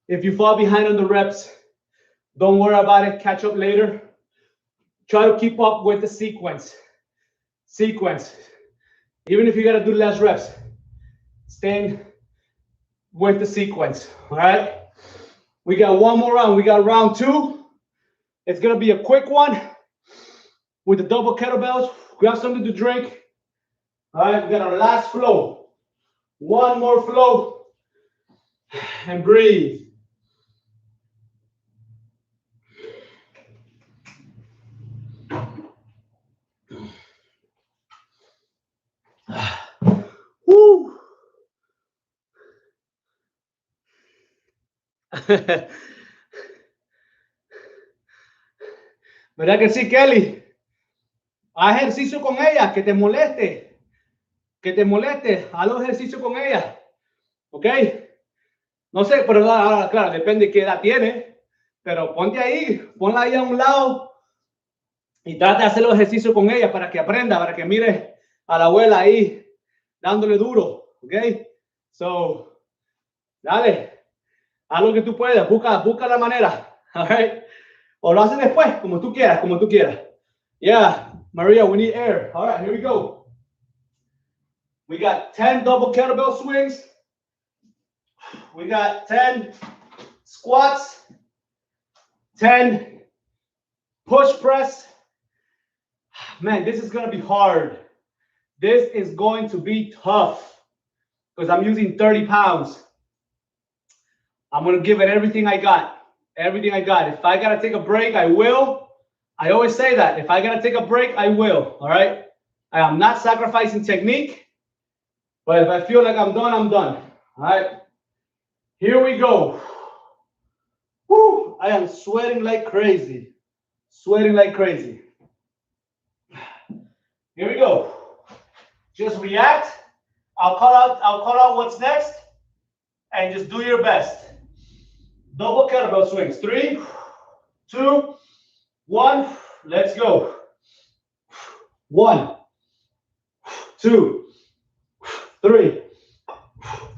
If you fall behind on the reps, don't worry about it. Catch up later. Try to keep up with the sequence. Even if you got to do less reps, staying with the sequence. All right. We got one more round. We got round 2. It's going to be a quick one with the double kettlebells. Grab something to drink. All right. We got our last flow. One more flow. And breathe. Woo. ¿Verdad que sí, Kelly? Haz ejercicio con ella, que te moleste. Haz los ejercicios con ella. ¿Ok? No sé, pero claro, depende de qué edad tiene. Pero ponte ahí, ponla ahí a un lado y trata de hacer los ejercicios con ella para que aprenda, para que mire a la abuela ahí dándole duro. ¿Ok? So, dale. Haz lo que tú puedas. Busca la manera. All right? O lo haces después, como tú quieras. Yeah, Maria, we need air. All right, here we go. We got 10 double kettlebell swings. We got 10 squats, 10 push press. Man, this is going to be hard. This is going to be tough because I'm using 30 pounds. I'm going to give it everything I got. If I got to take a break, I will. I always say that. If I got to take a break, I will. All right? I am not sacrificing technique. But if I feel like I'm done, I'm done. All right? Here we go. Woo! I am sweating like crazy. Here we go. Just react. I'll call out what's next. And just do your best. Double kettlebell swings. 3, 2, 1. Let's go. 1, 2, 3,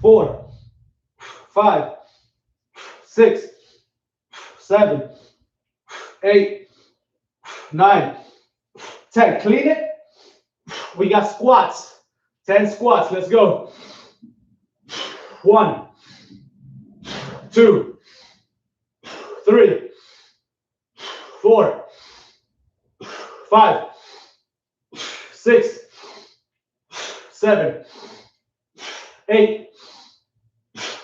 4, 5, 6, 7, 8, 9, 10. Clean it. We got squats. 10 squats. Let's go. 1, 2, 3, 4, 5, 6, 7, 8,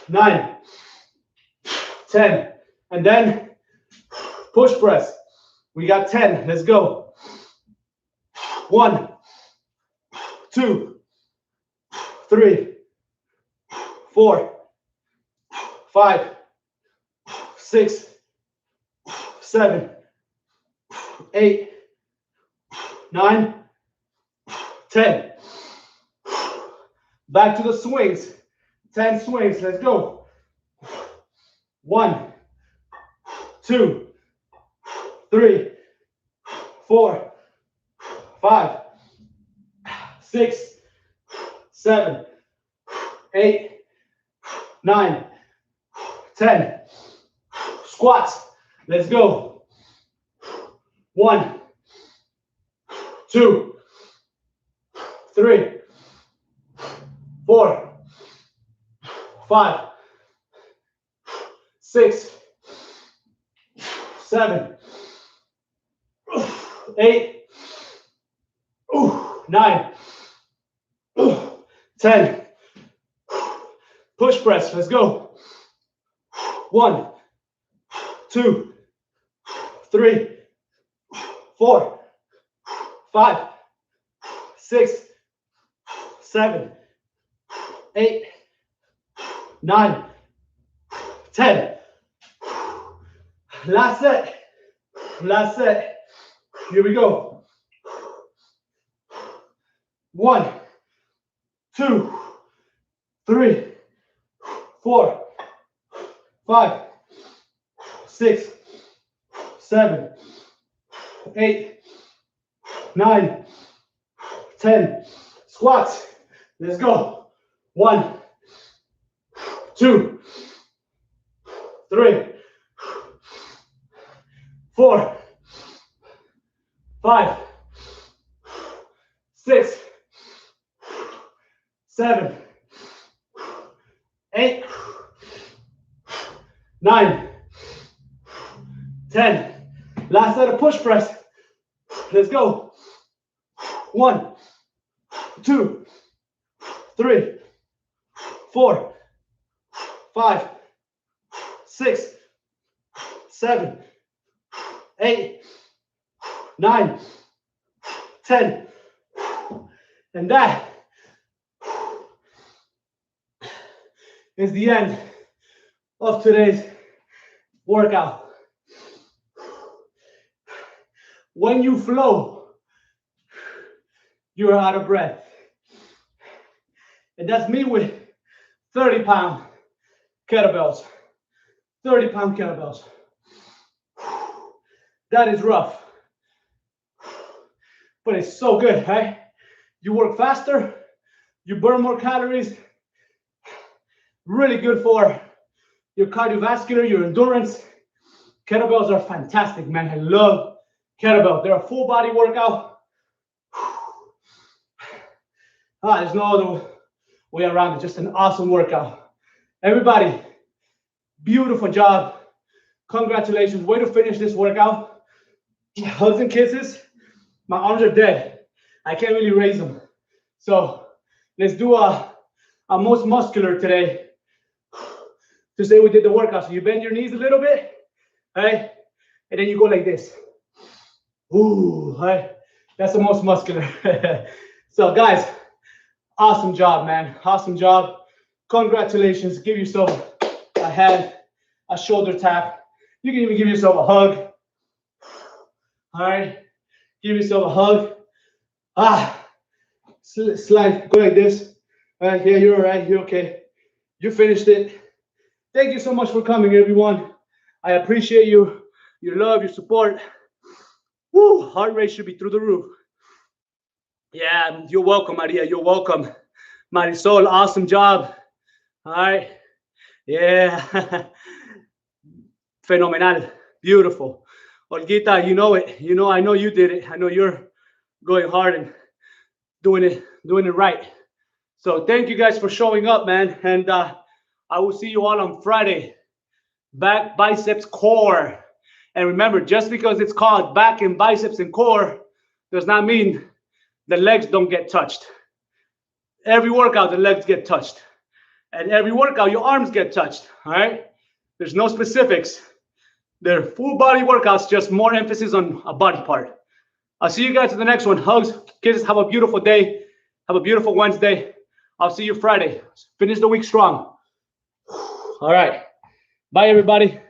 9, 10. And then push press. We got 10. Let's go. 1, 2, 3, 4, 5, 6, 7, 8, 9, 10. Back to the swings. 10 swings. Let's go. 1, 2, 3, 4, 5, 6, 7, 8, 9, 10. Squats. Let's go. 1, 2, 3, 4, 5, 6, 7, 8, 9, 10. Push press. Let's go. 1, 2, 3, 4, 5, 6, 7, 8, 9, 10. Last set. Last set. Here we go. 1, 2, 3, 4, 5, 6, 7, 8, 9, 10. Squats. Let's go. 1, 2, 3, 4, 5, 6, 7, 8, 9, 10. Last set of push press. Let's go. 1, 2, 3, 4, 5, 6, 7, 8, 9, 10. And that is the end of today's workout. When you flow, you're out of breath. And that's me with 30-pound kettlebells. 30-pound kettlebells. That is rough. But it's so good, right? You work faster, you burn more calories. Really good for your cardiovascular, your endurance. Kettlebells are fantastic, man. I love kettlebell. They're a full body workout. There's no other way around it. Just an awesome workout. Everybody, beautiful job. Congratulations. Way to finish this workout. Hugs and kisses. My arms are dead. I can't really raise them. So let's do a most muscular today. To say we did the workout. So you bend your knees a little bit, right? And then you go like this. Ooh, right? That's the most muscular. So guys, awesome job, man. Awesome job. Congratulations. Give yourself a hand, a shoulder tap. You can even give yourself a hug. All right. Give yourself a hug. Slide. Go like this. All right. Yeah, you're all right. You're okay. You finished it. Thank you so much for coming, everyone. I appreciate you, your love, your support. Woo, heart rate should be through the roof. Yeah, you're welcome, Maria. You're welcome. Marisol, awesome job. All right. Yeah. Phenomenal. Beautiful. Olguita, you know it. You know, I know you did it. I know you're going hard and doing it right. So thank you guys for showing up, man. And I will see you all on Friday. Back, biceps, core. And remember, just because it's called back and biceps and core does not mean the legs don't get touched. Every workout, the legs get touched. And every workout, your arms get touched, all right? There's no specifics. They're full body workouts, just more emphasis on a body part. I'll see you guys in the next one. Hugs, kisses, have a beautiful day. Have a beautiful Wednesday. I'll see you Friday. Finish the week strong. All right. Bye, everybody.